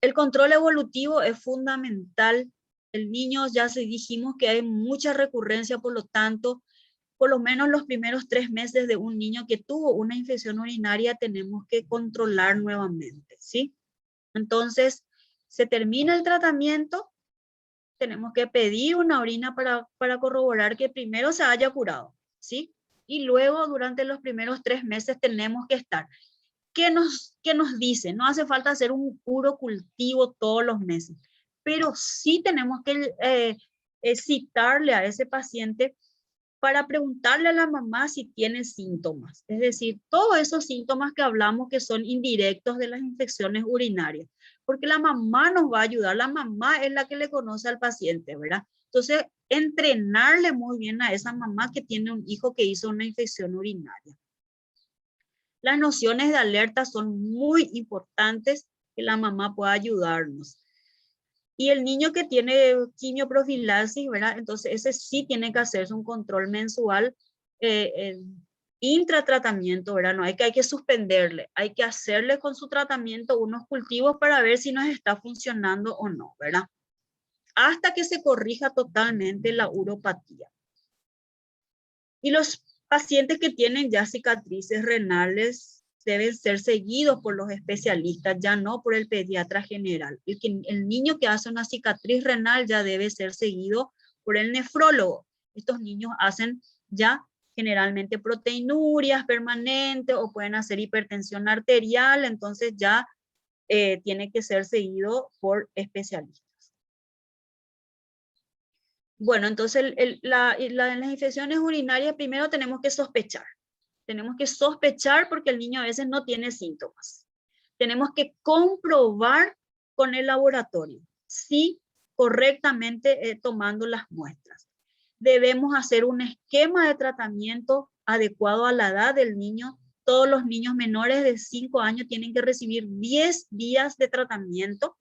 el control evolutivo es fundamental. El niño, ya dijimos que hay mucha recurrencia, por lo tanto, por lo menos los primeros 3 meses de un niño que tuvo una infección urinaria tenemos que controlar nuevamente, ¿sí? Entonces, se termina el tratamiento, tenemos que pedir una orina para corroborar que primero se haya curado, ¿sí? Y luego, durante los primeros 3 meses, tenemos que estar. ¿Qué nos dice? No hace falta hacer un puro cultivo todos los meses, pero sí tenemos que citarle a ese paciente para preguntarle a la mamá si tiene síntomas. Es decir, todos esos síntomas que hablamos que son indirectos de las infecciones urinarias, porque la mamá nos va a ayudar, la mamá es la que le conoce al paciente, ¿verdad? Entonces, entrenarle muy bien a esa mamá que tiene un hijo que hizo una infección urinaria. Las nociones de alerta son muy importantes, que la mamá pueda ayudarnos. Y el niño que tiene quimioprofilaxis, ¿verdad? Entonces ese sí tiene que hacerse un control mensual intratratamiento, ¿verdad? No hay que suspenderle, hay que hacerle con su tratamiento unos cultivos para ver si nos está funcionando o no, ¿verdad? Hasta que se corrija totalmente la uropatía. Y los pacientes que tienen ya cicatrices renales deben ser seguidos por los especialistas, ya no por el pediatra general. El niño que hace una cicatriz renal ya debe ser seguido por el nefrólogo. Estos niños hacen ya generalmente proteinurias permanentes o pueden hacer hipertensión arterial, entonces ya tiene que ser seguido por especialistas. Bueno, entonces en las infecciones urinarias primero tenemos que sospechar. Tenemos que sospechar porque el niño a veces no tiene síntomas. Tenemos que comprobar con el laboratorio si correctamente tomando las muestras. Debemos hacer un esquema de tratamiento adecuado a la edad del niño. Todos los niños menores de 5 años tienen que recibir 10 días de tratamiento.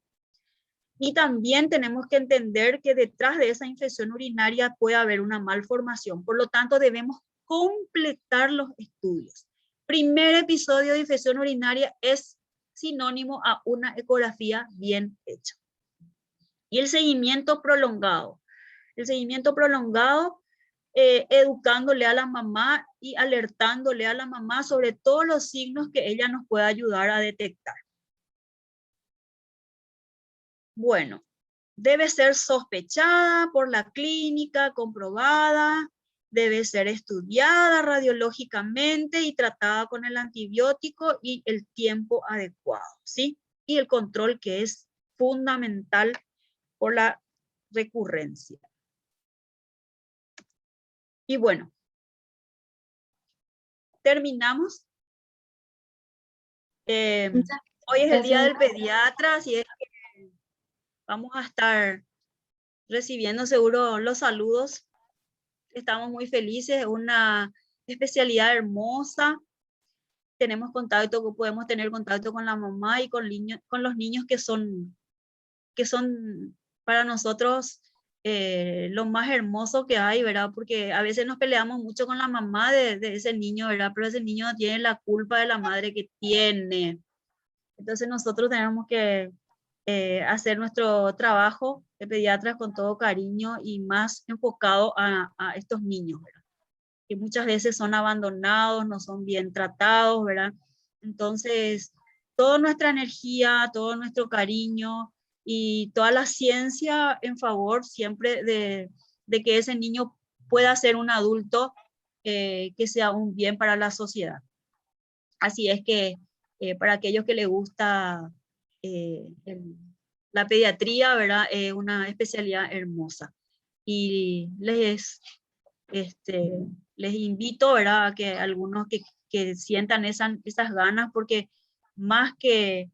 Y también tenemos que entender que detrás de esa infección urinaria puede haber una malformación. Por lo tanto, debemos completar los estudios. Primer episodio de infección urinaria es sinónimo a una ecografía bien hecha. Y el seguimiento prolongado. El seguimiento prolongado, educándole a la mamá y alertándole a la mamá sobre todos los signos que ella nos pueda ayudar a detectar. Bueno, debe ser sospechada por la clínica, comprobada, debe ser estudiada radiológicamente y tratada con el antibiótico y el tiempo adecuado, ¿sí? Y el control que es fundamental por la recurrencia. Y bueno, terminamos. Hoy es el día del pediatra, así es que vamos a estar recibiendo seguro los saludos. Estamos muy felices, una especialidad hermosa. Tenemos contacto, podemos tener contacto con la mamá y con los niños que son para nosotros lo más hermoso que hay, ¿verdad? Porque a veces nos peleamos mucho con la mamá de ese niño, ¿verdad? Pero ese niño no tiene la culpa de la madre que tiene. Entonces nosotros tenemos que hacer nuestro trabajo de pediatras con todo cariño y más enfocado a estos niños, ¿verdad? Que muchas veces son abandonados, no son bien tratados, ¿verdad? Entonces, toda nuestra energía, todo nuestro cariño y toda la ciencia en favor siempre de que ese niño pueda ser un adulto que sea un bien para la sociedad. Así es que para aquellos que les gusta la pediatría, ¿verdad? Es una especialidad hermosa. Y les invito, ¿verdad? A que algunos que sientan esas ganas, porque más que,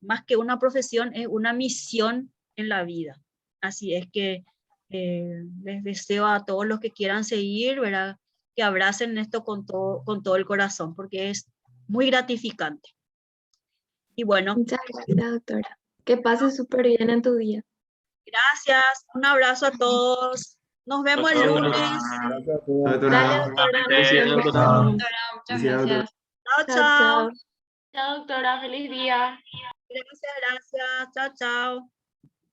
más que una profesión es una misión en la vida. Así es que les deseo a todos los que quieran seguir, ¿verdad? Que abracen esto con todo el corazón, porque es muy gratificante. Y bueno, Muchas gracias, doctora. Que pases súper bien en tu día. gracias, un abrazo a todos. Nos vemos el Chao, lunes. Gracias, Dale, doctora. doctora. Felicidades, Nos doctora. vemos. Doctora, muchas Felicidades, doctora. gracias. Chao, Chao, chao. chao. Chao, doctora. Feliz día. Gracias, gracias. Chao, chao.